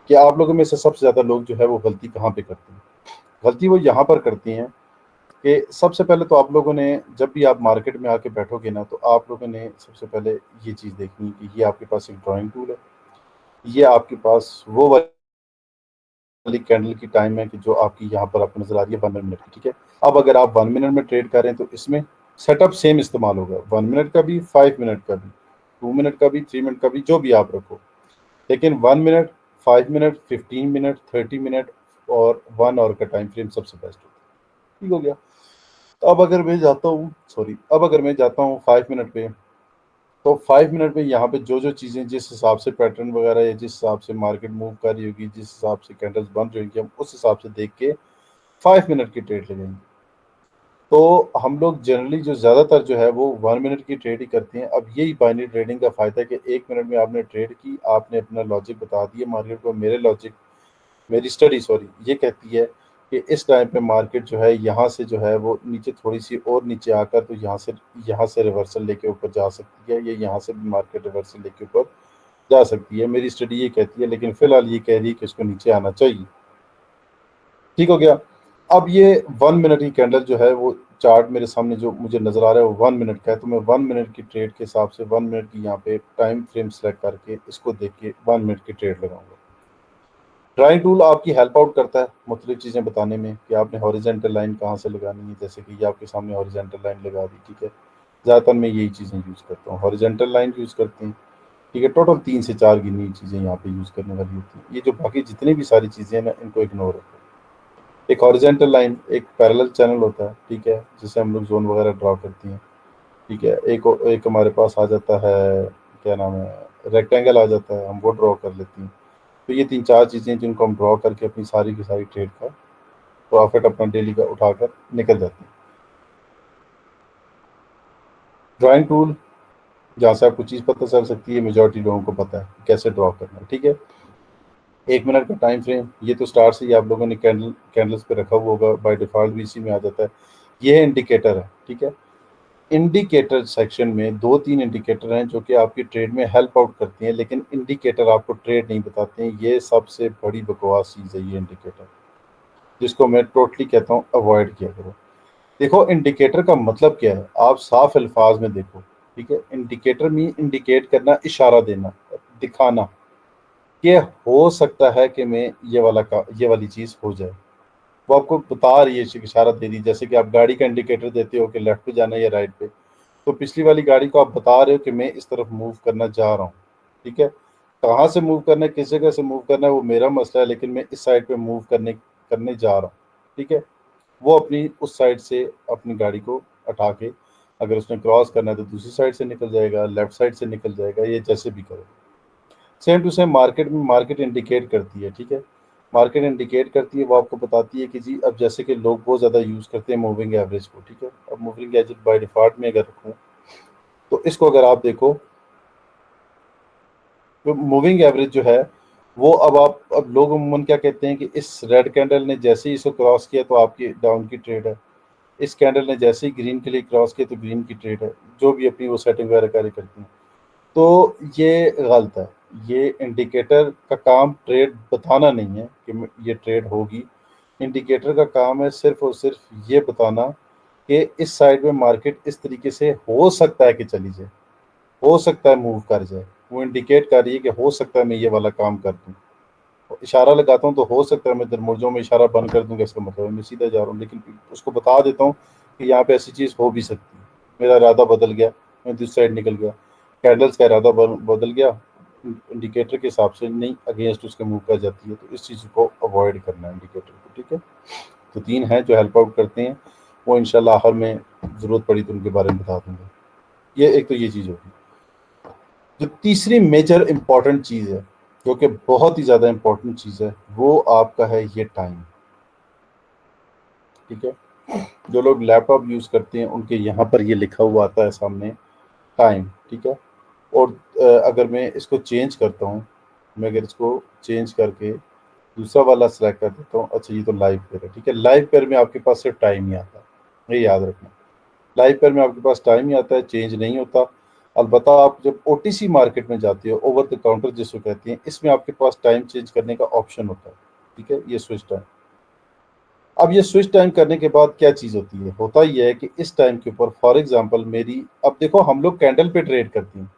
कि आप लोगों में से सबसे ज़्यादा लोग जो है वो गलती कहाँ पे करते हैं? गलती वो यहाँ पर करती हैं कि सबसे पहले तो आप लोगों ने, जब भी आप मार्केट में आके बैठोगे ना, तो आप लोगों ने सबसे पहले ये चीज़ देखनी है कि ये आपके पास एक ड्राइंग टूल है, ये आपके पास वो वाली वाली कैंडल की टाइम है कि जो आपकी यहाँ पर आपको नजर आ रही है 1 मिनट की, ठीक है। अब अगर आप 1 मिनट में ट्रेड कर रहे हैं तो इसमें सेटअप सेम इस्तेमाल होगा, 1 मिनट का भी, 5 मिनट का भी, 2 मिनट का भी, 3 मिनट का भी, जो भी आप रखो। लेकिन 1 मिनट, 5 मिनट, 15 मिनट, 30 मिनट और 1 आवर का टाइम फ्रेम सबसे बेस्ट होता है। ठीक हो गया। अब अगर मैं जाता हूँ, सॉरी, अब अगर मैं जाता हूँ 5 मिनट पे, तो 5 मिनट में यहाँ पे जो जो चीज़ें जिस हिसाब से पैटर्न वगैरह या जिस हिसाब से मार्केट मूव कर रही होगी, जिस हिसाब से कैंडल्स बन रही होंगी, हम उस हिसाब से देख के 5 मिनट की ट्रेड लगाएंगे। तो हम लोग जनरली जो ज़्यादातर जो है वो 1 मिनट की ट्रेड ही करते हैं। अब यही बाइनरी ट्रेडिंग का फ़ायदा है कि 1 मिनट में आपने ट्रेड की, आपने अपना लॉजिक बता दिया मार्केट को। मेरी स्टडी सॉरी ये कहती है कि इस टाइम पे मार्केट जो है यहाँ से जो है वो नीचे थोड़ी सी और नीचे आकर तो यहाँ से रिवर्सल लेके ऊपर जा सकती है, या यहाँ से भी मार्केट रिवर्सल लेके ऊपर जा सकती है। मेरी स्टडी ये कहती है, लेकिन फिलहाल ये कह रही है कि इसको नीचे आना चाहिए। ठीक हो गया। अब ये 1 मिनट की कैंडल जो है वो चार्ट मेरे सामने जो मुझे नजर आ रहा है वो 1 मिनट का है, तो मैं 1 मिनट की ट्रेड के हिसाब से 1 मिनट की यहाँ पे टाइम फ्रेम सेलेक्ट करके इसको देख के 1 मिनट की ट्रेड लगाऊंगा। ड्राइंग टूल आपकी हेल्प आउट करता है मुख्तलिफ चीज़ें बताने में कि आपने हॉरिजेंटल लाइन कहाँ से लगानी है, जैसे कि ये आपके सामने हॉरिजेंटल लाइन लगा दी, ठीक है। ज़्यादातर मैं यही चीज़ें यूज़ करता हूँ, हॉरिजेंटल लाइन यूज़ करते हैं, ठीक है। टोटल 3 से 4 गिनी हुई चीज़ें यहाँ पे यूज़ करने वाली होती हैं। ये जो बाकी जितनी भी सारी चीज़ें हैं ना, इनको इग्नोर रखो। एक हॉरिजेंटल लाइन एक पैरेलल चैनल होता है, ठीक है, जिसे हम लोग जोन वगैरह ड्रॉ करते हैं, ठीक है। एक हमारे पास आ जाता है, क्या नाम है, रेक्टेंगल आ जाता है, हम वो ड्रॉ कर लेते हैं। तो ये 3 4 चीज़ें जिनको हम ड्रॉ करके अपनी सारी की सारी ट्रेड का प्रॉफिट अपना डेली का उठाकर निकल जाते हैं। ड्राइंग टूल जहाँ से आपको चीज़ पता चल सकती है, मेजॉरिटी लोगों को पता है कैसे ड्रॉ करना है, ठीक है। 1 मिनट का टाइम फ्रेम, ये तो स्टार्ट से ही आप लोगों ने कैंडल्स पे रखा हुआ होगा, बाय डिफॉल्ट भी इसी में आ जाता है। ये है इंडिकेटर है, ठीक है। इंडिकेटर सेक्शन में 2 3 इंडिकेटर हैं जो कि आपकी ट्रेड में हेल्प आउट करती हैं, लेकिन इंडिकेटर आपको ट्रेड नहीं बताते हैं। ये सबसे बड़ी बकवास चीज़ है ये इंडिकेटर, जिसको मैं टोटली कहता हूँ अवॉइड किया करो। देखो इंडिकेटर का मतलब क्या है, आप साफ अल्फाज में देखो, ठीक है। इंडिकेटर मीन इंडिकेट करना, इशारा देना, दिखाना कि हो सकता है कि मैं ये वाली चीज़ हो जाए। वो आपको बता रही है, इशारा दे रही है। जैसे कि आप गाड़ी का इंडिकेटर देते हो कि लेफ्ट पे जाना है या राइट पे, तो पिछली वाली गाड़ी को आप बता रहे हो कि मैं इस तरफ मूव करना जा रहा हूँ, ठीक है। कहाँ से मूव करना है, किस जगह से मूव करना है, वो मेरा मसला है, लेकिन मैं इस साइड पे मूव करने करने जा रहा हूँ, ठीक है। वो अपनी उस साइड से अपनी गाड़ी को हटा के, अगर उसने क्रॉस करना है तो दूसरी साइड से निकल जाएगा, लेफ्ट साइड से निकल जाएगा, ये जैसे भी करेगा। सेम टू सेम मार्केट में मार्केट इंडिकेट करती है, ठीक है। मार्केट इंडिकेट करती है, वो आपको बताती है कि जी अब जैसे कि लोग बहुत ज़्यादा यूज़ करते हैं मूविंग एवरेज को, ठीक है। अब मूविंग एवरेज बाय डिफॉल्ट में अगर रखूँ तो इसको अगर आप देखो तो मूविंग एवरेज जो है वो अब लोग अमूमन क्या कहते हैं कि इस रेड कैंडल ने जैसे ही इसको क्रॉस किया तो आपकी डाउन की ट्रेड है, इस कैंडल ने जैसे ही ग्रीन के लिए क्रॉस किया तो ग्रीन की ट्रेड है, जो भी अपनी वो सेटिंग वगैरह कार्य करती हैं। तो ये गलत है। ये इंडिकेटर का काम ट्रेड बताना नहीं है कि ये ट्रेड होगी। इंडिकेटर का काम है सिर्फ और सिर्फ ये बताना कि इस साइड में मार्केट इस तरीके से हो सकता है कि चली जाए, हो सकता है मूव कर जाए। वो इंडिकेट कर रही है कि हो सकता है मैं ये वाला काम कर दूँ। इशारा लगाता हूँ तो हो सकता है मैं दरमुर्जों में इशारा बंद कर दूंगा, इसका मतलब है मैं सीधा जा रहा हूँ, लेकिन उसको बता देता हूँ कि यहाँ पे ऐसी चीज़ हो भी सकती है। मेरा इरादा बदल गया, मैं दूसरी साइड निकल गया, कैंडल्स का इरादा बदल गया, इंडिकेटर के हिसाब से नहीं अगेंस्ट उसके मूव कर जाती है। तो इस चीज़ को अवॉइड करना है इंडिकेटर को, ठीक है। तो 3 हैं जो हेल्प आउट करते हैं, वो इंशाल्लाह आखिर में ज़रूरत पड़ी तो उनके बारे में बता दूंगा। ये एक तो ये चीज़ होगी। जो तीसरी मेजर इंपॉर्टेंट चीज़ है, जो कि बहुत ही ज़्यादा इंपॉर्टेंट चीज़ है, वो आपका है ये टाइम, ठीक है। जो लोग लैपटॉप यूज़ करते हैं उनके यहाँ पर ये लिखा हुआ आता है सामने टाइम, ठीक है। और अगर मैं इसको चेंज करता हूँ, मैं अगर इसको चेंज करके दूसरा वाला सेलेक्ट कर देता हूँ, अच्छा ये तो लाइव पेयर है, ठीक है। लाइव पेयर में आपके पास सिर्फ टाइम ही आता है, ये याद रखना। लाइव पेयर में आपके पास टाइम ही आता है, चेंज नहीं होता। अलबत्ता आप जब ओटीसी मार्केट में जाते हो, ओवर द काउंटर जिसको कहते हैं, इसमें आपके पास टाइम चेंज करने का ऑप्शन होता है, ठीक है। ये स्विच टाइम। अब ये स्विच टाइम करने के बाद क्या चीज़ होती है, होता ये है कि इस टाइम के ऊपर फॉर एग्जांपल मेरी, अब देखो हम लोग कैंडल पे ट्रेड करते हैं।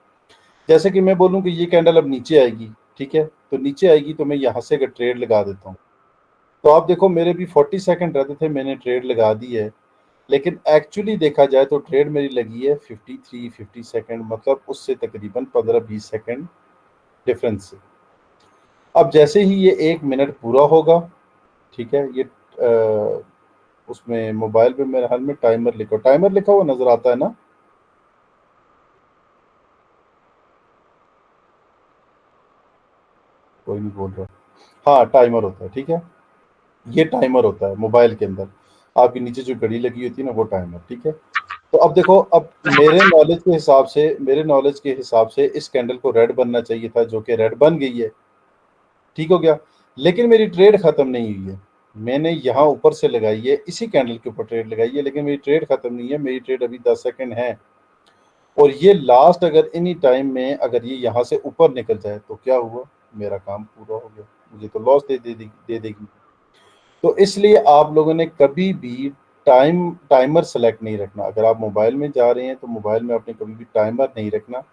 जैसे कि मैं बोलूँ कि ये कैंडल अब नीचे आएगी, ठीक है, तो नीचे आएगी तो मैं यहाँ से अगर ट्रेड लगा देता हूँ, तो आप देखो मेरे भी 40 सेकंड रहते थे, मैंने ट्रेड लगा दी है, लेकिन एक्चुअली देखा जाए तो ट्रेड मेरी लगी है 50 सेकंड, मतलब उससे तकरीबन 15-20 सेकंड डिफरेंस से। अब जैसे ही ये 1 मिनट पूरा होगा, ठीक है, ये उसमें मोबाइल पे मेरे हाल में टाइमर लिखा हुआ नजर आता है ना? कोई नहीं बोल रहा। हाँ, टाइमर होता है, ठीक है। ये टाइमर होता है मोबाइल के अंदर, आपके नीचे जो घड़ी लगी होती है ना, वो टाइमर, ठीक है। तो अब देखो, अब मेरे नॉलेज के हिसाब से इस कैंडल को रेड बनना चाहिए था, जो कि रेड बन गई है, ठीक हो गया। लेकिन मेरी ट्रेड खत्म नहीं हुई है, मैंने यहाँ ऊपर से लगाई है, इसी कैंडल के ऊपर ट्रेड लगाई है, लेकिन मेरी ट्रेड खत्म नहीं है, मेरी ट्रेड अभी 10 सेकंड है। और ये लास्ट अगर इन्हीं टाइम में अगर ये यहाँ से ऊपर निकल जाए तो क्या हुआ, मेरा काम पूरा हो गया, मुझे तो लॉस दे देगी। तो इसलिए आप लोगों ने कभी भी टाइमर सेलेक्ट नहीं रखना। अगर आप मोबाइल में जा रहे हैं तो मोबाइल में आपने कभी भी टाइमर नहीं रखना,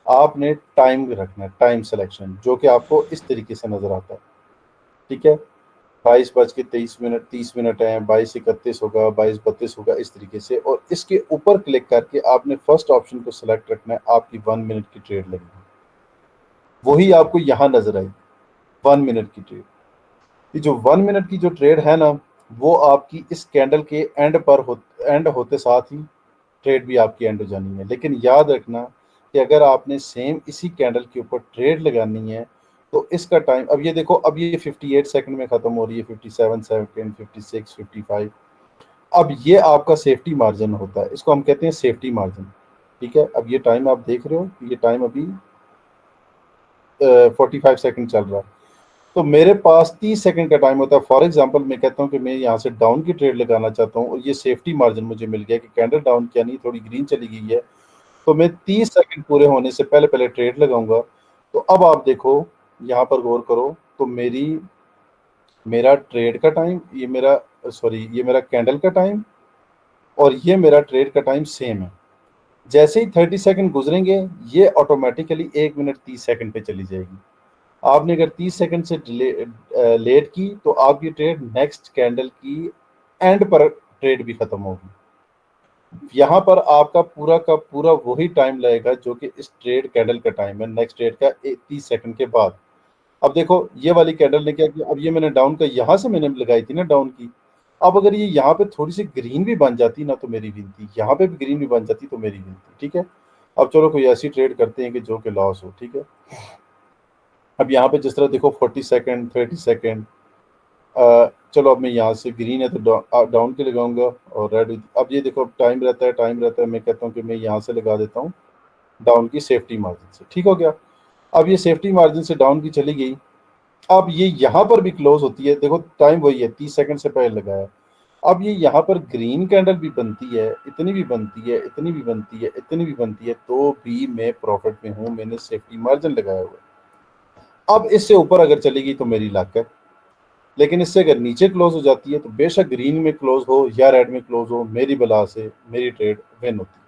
आपने टाइम रखना है, टाइम सिलेक्शन, जो कि आपको इस तरीके से नजर आता है, ठीक है। 22:23, 30 मिनट है, 22:31 होगा, 22:32 होगा, इस तरीके से। और इसके ऊपर क्लिक करके आपने फर्स्ट ऑप्शन को सिलेक्ट रखना है, आपकी 1 मिनट की ट्रेड लगेगी, वही आपको यहाँ नजर आई, 1 मिनट की ट्रेड। ये जो 1 मिनट की जो ट्रेड है ना, वो आपकी इस कैंडल के एंड होते साथ ही ट्रेड भी आपकी एंड हो जानी है। लेकिन याद रखना कि अगर आपने सेम इसी कैंडल के ऊपर ट्रेड लगानी है तो इसका टाइम, अब ये देखो, अब ये 58 सेकंड में खत्म हो रही है, 57 सेकंड, 56, 55। अब ये आपका सेफ्टी मार्जिन होता है, इसको हम कहते हैं सेफ्टी मार्जिन, ठीक है। अब ये टाइम आप देख रहे हो, ये टाइम अभी 45 सेकंड चल रहा है। तो मेरे पास 30 सेकंड का टाइम होता है। फॉर एग्जांपल मैं कहता हूँ कि मैं यहाँ से डाउन की ट्रेड लगाना चाहता हूँ, और ये सेफ्टी मार्जिन मुझे मिल गया कि कैंडल डाउन क्या नहीं, थोड़ी ग्रीन चली गई है, तो मैं 30 सेकंड पूरे होने से पहले पहले ट्रेड लगाऊंगा। तो अब आप देखो, यहाँ पर गौर करो, तो मेरा ट्रेड का टाइम, ये मेरा कैंडल का टाइम और ये मेरा ट्रेड का टाइम सेम है। जैसे ही 30 सेकंड गुजरेंगे, ये ऑटोमेटिकली 1 मिनट 30 सेकंड पे चली जाएगी। आपने अगर 30 सेकंड से लेट की तो आपकी ट्रेड नेक्स्ट कैंडल की एंड पर ट्रेड भी खत्म होगी। यहाँ पर आपका पूरा का पूरा वही टाइम लगेगा जो कि इस ट्रेड कैंडल का टाइम है, नेक्स्ट ट्रेड का 30 सेकंड के बाद। अब देखो, ये वाली कैंडल ने क्या किया, अब ये मैंने डाउन का यहाँ से मैंने लगाई थी ना डाउन की, अब अगर ये यहाँ पे थोड़ी सी ग्रीन भी बन जाती ना तो मेरी विन थी, यहाँ पे भी ग्रीन भी बन जाती तो मेरी विन थी, ठीक है। अब चलो कोई ऐसी ट्रेड करते हैं कि जो कि लॉस हो, ठीक है। अब यहाँ पे जिस तरह देखो, 40 सेकंड, 30 सेकंड, चलो अब मैं यहाँ से ग्रीन है तो डाउन के लगाऊंगा, और रेड, अब ये देखो, अब टाइम रहता है, मैं कहता हूँ कि मैं यहाँ से लगा देता हूँ डाउन की सेफ्टी मार्जिन से, ठीक हो गया। अब ये सेफ्टी मार्जिन से डाउन की चली गई, अब ये यहाँ पर भी क्लोज होती है, देखो टाइम वही है, 30 सेकंड से पहले लगाया। अब ये यहाँ पर ग्रीन कैंडल भी बनती है, इतनी भी बनती है, इतनी भी बनती है, इतनी भी बनती है, तो भी मैं प्रॉफिट में हूँ, मैंने सेफ्टी मार्जिन लगाया हुआ है। अब इससे ऊपर अगर चलेगी तो मेरी लाक है, लेकिन इससे अगर नीचे क्लोज हो जाती है तो बेशक ग्रीन में क्लोज हो या रेड में क्लोज हो, मेरी बला से मेरी ट्रेड विन होती है,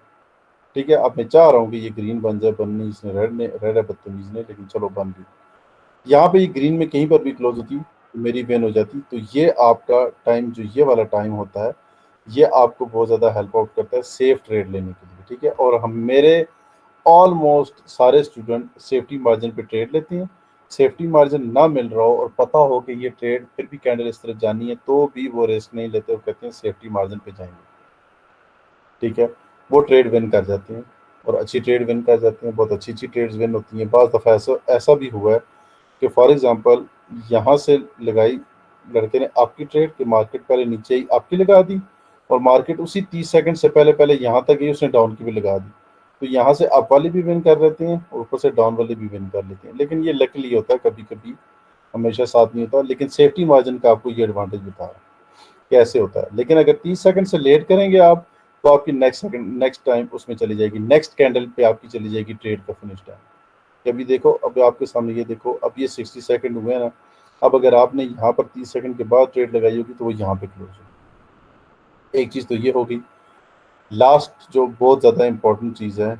ठीक है। अब मैं चाह रहा हूँ कि ये ग्रीन बन जाए, बननी इसने रेड है बदतमीज ने, लेकिन चलो बन गई। यहाँ पे ये ग्रीन में कहीं पर भी क्लोज होती तो मेरी विन हो जाती। तो ये आपका टाइम, जो ये वाला टाइम होता है, ये आपको बहुत ज़्यादा हेल्प आउट करता है सेफ ट्रेड लेने के लिए, ठीक है। और हम मेरे ऑलमोस्ट सारे स्टूडेंट सेफ्टी मार्जिन पे ट्रेड लेते हैं। सेफ्टी मार्जिन ना मिल रहा हो और पता हो कि ये ट्रेड फिर भी कैंडल इस तरफ जानी है, तो भी वो रिस्क नहीं लेते, वो कहते हैं सेफ्टी मार्जिन पे जाएंगे, ठीक है। वो ट्रेड विन कर जाते हैं, और अच्छी ट्रेड विन कर जाते हैं, बहुत अच्छी अच्छी ट्रेड्स विन होती हैं। बाज़ दफ़ा ऐसा ऐसा भी हुआ है कि फॉर एग्जांपल यहाँ से लगाई लड़के ने आपकी ट्रेड, कि मार्केट पहले नीचे ही आपकी लगा दी, और मार्केट उसी 30 सेकंड से पहले पहले यहाँ तक गई, उसने डाउन की भी लगा दी। तो यहाँ से अप वाले भी विन कर लेते हैं और ऊपर से डाउन वाले भी विन कर लेते हैं, लेकिन ये लकीली होता है, कभी कभी हमेशा साथ नहीं होता। लेकिन सेफ्टी मार्जिन का आपको ये एडवांटेज बता रहा है कैसे होता है। लेकिन अगर 30 सेकंड से लेट करेंगे आप, तो आपकी नेक्स्ट टाइम उसमें चली जाएगी, नेक्स्ट कैंडल पे आपकी चली जाएगी ट्रेड का फिनिश टाइम। अभी देखो, अब आपके सामने ये देखो, अब ये 60 सेकंड हुए हैं ना, अब अगर आपने यहाँ पर 30 सेकंड के बाद ट्रेड लगाई होगी तो वो यहाँ पे क्लोज होगी। एक चीज़ तो ये होगी। लास्ट जो बहुत ज़्यादा इंपॉर्टेंट चीज़ है,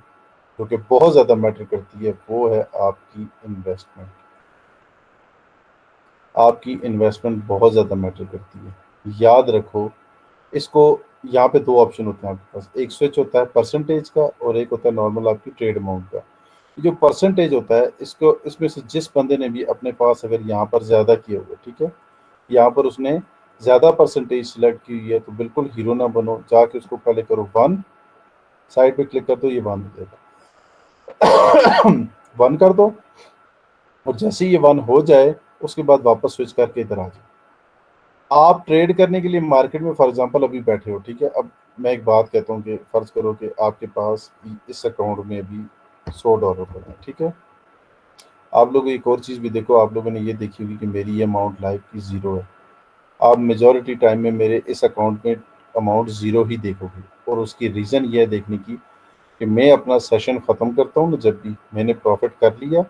जो कि बहुत ज़्यादा मैटर करती है, वो है आपकी इन्वेस्टमेंट। आपकी इन्वेस्टमेंट बहुत ज़्यादा मैटर करती है। याद रखो, इसको यहाँ पे 2 ऑप्शन होते हैं आपके पास। एक स्विच होता है परसेंटेज का और एक होता है नॉर्मल आपकी ट्रेड अमाउंट का। ये जो परसेंटेज होता है, इसको इसमें से जिस बंदे ने भी अपने पास अगर यहाँ पर ज़्यादा किए हुए, ठीक है, यहाँ पर उसने ज़्यादा परसेंटेज सिलेक्ट की हुई है, तो बिल्कुल हीरो ना बनो, जाके उसको पहले करो 1, साइड पे क्लिक कर दो, ये 1 हो जाएगा। 1 कर दो, और जैसे ही ये 1 हो जाए उसके बाद वापस स्विच करके इधर आ जाओ। आप ट्रेड करने के लिए मार्केट में फॉर एग्जांपल अभी बैठे हो, ठीक है। अब मैं एक बात कहता हूँ कि फर्ज करो कि आपके पास इस अकाउंट में अभी $100 पड़े हैं, ठीक है। आप लोग एक और चीज़ भी देखो, आप लोगों ने ये देखी होगी कि मेरी ये अमाउंट लाइफ की ज़ीरो है। आप मेजॉरिटी टाइम में मेरे इस अकाउंट में अमाउंट ज़ीरो ही देखोगे, और उसकी रीज़न ये है देखने की कि मैं अपना सेशन ख़त्म करता हूँ ना, जब भी मैंने प्रॉफिट कर लिया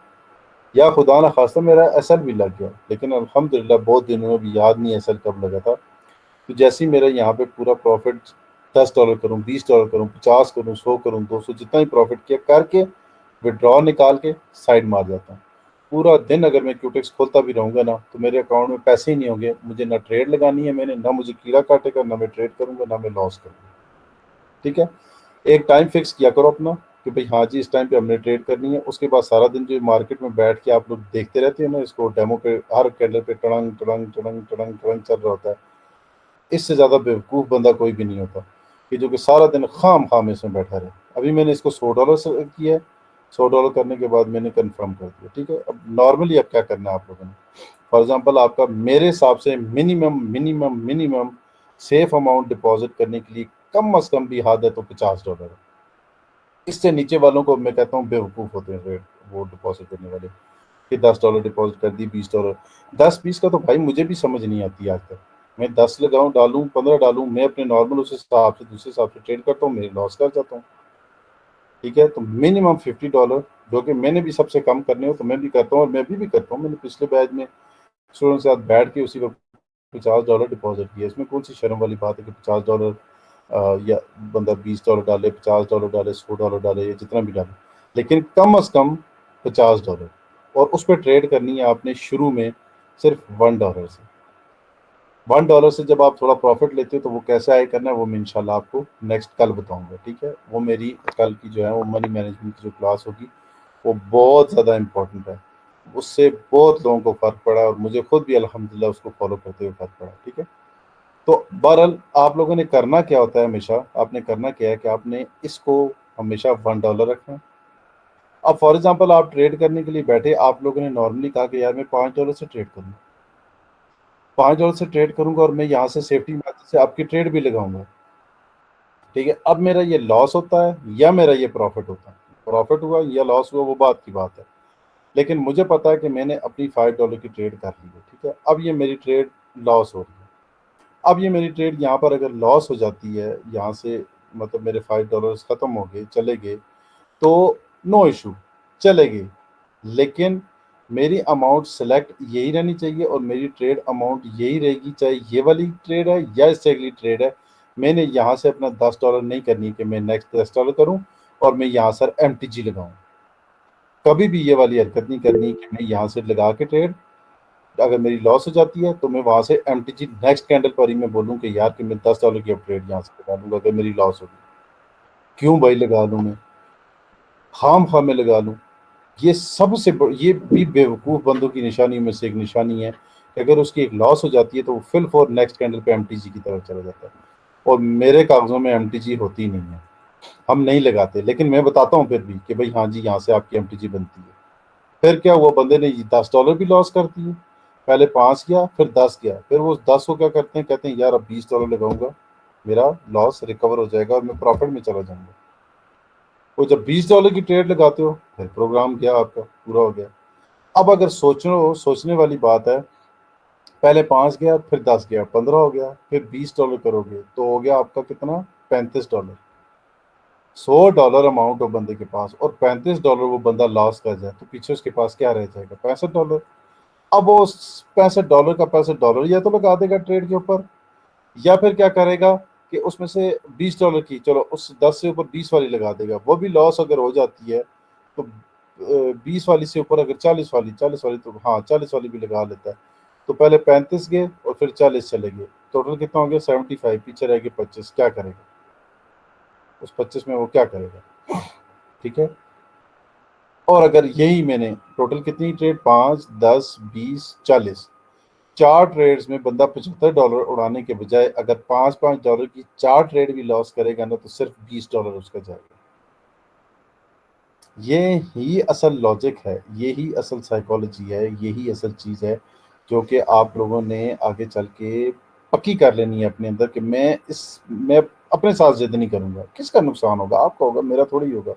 या खुदा ना खास्ता मेरा एसएल भी लग गया, लेकिन अल्हम्दुलिल्लाह बहुत दिनों में भी याद नहीं एसएल कब लगा था। तो जैसे ही मेरा यहाँ पे पूरा प्रॉफिट $10 करूँ, $20 करूँ, 50 करूँ, 100 करूँ, 200, जितना ही प्रॉफिट किया करके विड्रॉ निकाल के साइड मार जाता हूँ। पूरा दिन अगर मैं क्यूटेक्स खोलता भी रहूँगा ना, तो मेरे अकाउंट में पैसे ही नहीं होंगे। मुझे ना ट्रेड लगानी है मैंने, ना मुझे कीड़ा काटेगा, ना मैं ट्रेड करूँगा, ना मैं लॉस करूँगा। ठीक है। एक टाइम फिक्स किया करो अपना कि भाई हाँ जी, इस टाइम पे हमने ट्रेड करनी है। उसके बाद सारा दिन जो मार्केट में बैठ के आप लोग देखते रहते हैं ना, इसको डेमो पे हर कैंडल पे टड़ंग टड़ंग टड़ंग टड़ंग टड़ंग चल रहा होता है। इससे ज़्यादा बेवकूफ़ बंदा कोई भी नहीं होता कि जो कि सारा दिन खाम इसमें बैठा रहे। अभी मैंने इसको $100 से किया है। $100 करने के बाद मैंने कंफर्म कर दिया, ठीक है। अब नॉर्मली अब क्या करना है आप लोगों ने, फॉर एग्जांपल आपका मेरे हिसाब से minimum minimum minimum safe amount deposit करने के लिए कम अज कम भी हद है तो $50 है। इससे नीचे वालों को मैं कहता हूँ बेवकूफ़ होते हैं रेट वो डिपॉजिट करने वाले, कि $10 डिपॉजिट कर दी, $20। 10-20 का तो भाई मुझे भी समझ नहीं आती आज तक। मैं 10 लगाऊं, डालूं, 15 डालूं, मैं अपने नॉर्मल उस हिसाब से दूसरे हिसाब से ट्रेड करता हूँ, मेरे लॉस कर जाता हूँ। ठीक है, तो मिनिमम $50, जो कि मैंने भी सबसे कम करने हो तो मैं भी करता हूँ, और मैं भी करता हूँ। मैंने पिछले बैच में स्टूडेंट के साथ बैठ के उसी वक्त $50 डिपॉजिट किया। इसमें कौन सी शर्म वाली बात है कि $50 या बंदा $20 डाले, $50 डाले, $100 डाले, या जितना भी डाले, लेकिन कम अज कम $50। और उस पर ट्रेड करनी है आपने शुरू में सिर्फ $1 से। $1 से जब आप थोड़ा प्रॉफिट लेते हो तो वो कैसे आए करना है वो मैं इंशाल्लाह आपको नेक्स्ट कल बताऊंगा, ठीक है। वो मेरी कल की जो है वो मनी मैनेजमेंट की जो क्लास होगी वो बहुत ज़्यादा इंपॉर्टेंट है। उससे बहुत लोगों को फ़र्क पड़ा, और मुझे खुद भी अल्हम्दुलिल्लाह उसको फॉलो करते हुए फ़र्क पड़ा, ठीक है। तो बहरहाल आप लोगों ने करना क्या होता है, हमेशा आपने करना क्या है कि आपने इसको हमेशा $1 रखना है। अब फॉर एग्जांपल आप ट्रेड करने के लिए बैठे, आप लोगों ने नॉर्मली कहा कि यार मैं $5 से ट्रेड करूँ, $5 से ट्रेड करूंगा, और मैं यहाँ से सेफ्टी मार्जिन से आपकी ट्रेड भी लगाऊंगा। ठीक है, अब मेरा ये लॉस होता है या मेरा ये प्रॉफिट होता है, प्रॉफिट हुआ या लॉस हुआ वो बात की बात है, लेकिन मुझे पता है कि मैंने अपनी $5 की ट्रेड कर ली है। ठीक है, अब ये मेरी ट्रेड लॉस हो रही है। अब ये मेरी ट्रेड यहाँ पर अगर लॉस हो जाती है, यहाँ से मतलब मेरे $5 खत्म हो गए, चले गए, तो नो इशू, चलेगी। लेकिन मेरी अमाउंट सेलेक्ट यही रहनी चाहिए, और मेरी ट्रेड अमाउंट यही रहेगी, चाहे ये वाली ट्रेड है या इससे अगली ट्रेड है। मैंने यहाँ से अपना $10 नहीं करनी कि मैं नेक्स्ट $10 करूँ और मैं यहाँ सर MTG लगाऊं। कभी भी ये वाली हरकत नहीं करनी कि मैं यहाँ से लगा के ट्रेड, अगर मेरी लॉस हो जाती है तो मैं वहां से MTG नेक्स्ट कैंडल पर ही मैं बोलूँ कि यार कि मैं $10 की अब ट्रेड यहाँ से लगा लूंगा अगर मेरी लॉस होगी। क्यों भाई लगा लूँ मैं, खाम खा मैं लगा लूँ। ये सबसे ये भी बेवकूफ़ बंदों की निशानी में से एक निशानी है कि अगर उसकी एक लॉस हो जाती है तो वो फिल फॉर नेक्स्ट कैंडल पे MTG की तरफ चला जाता है, और मेरे कागजों में MTG होती नहीं है, हम नहीं लगाते। लेकिन मैं बताता हूँ फिर भी कि भाई हाँ जी, यहाँ से आपकी MTG बनती है। फिर क्या हुआ, बंदे ने $10 भी लॉस कर दिए। पहले 5 गया, फिर 10 गया, फिर वो 10 को क्या करते हैं, कहते हैं यार अब $20 लगाऊंगा, मेरा लॉस रिकवर हो जाएगा और मैं प्रॉफिट में चला जाऊंगा। वो जब $20 की ट्रेड लगाते हो फिर प्रोग्राम गया, आपका पूरा हो गया। अब अगर सोचो, सोचने वाली बात है, पहले 5 गया, फिर 10 गया, 15 हो गया, फिर $20 करोगे तो हो गया आपका कितना, $35। $100 अमाउंट हो बंदे के पास, और $35 वो बंदा लॉस कर जाए तो पीछे उसके पास क्या रह जाएगा, $65। अब वो $65 का $65 या तो लगा देगा ट्रेड के ऊपर, या फिर क्या करेगा कि उसमें से $20 की, चलो उस 10 से ऊपर 20 वाली लगा देगा। वो भी लॉस अगर हो जाती है तो 20 वाली से ऊपर अगर 40 वाली, 40 वाली तो हाँ 40 वाली भी लगा लेता है, तो पहले 35 गए और फिर 40 चले गए, टोटल कितना हो गया 75, पीछे रह गए 25। क्या करेगा उस 25 में, वो क्या करेगा? ठीक है। और अगर यही मैंने टोटल कितनी ट्रेड, 5, 10, 20, 40, 4 ट्रेड्स में बंदा $75 उड़ाने के बजाय अगर $5-5 की 4 ट्रेड भी लॉस करेगा ना, तो सिर्फ $20 उसका जाएगा। ये ही असल लॉजिक है, यही असल साइकोलॉजी है, यही असल चीज़ है जो कि आप लोगों ने आगे चल के पक्की कर लेनी है अपने अंदर कि मैं अपने साथ जिद नहीं करूंगा। किसका नुकसान होगा? आपका होगा, मेरा थोड़ी होगा।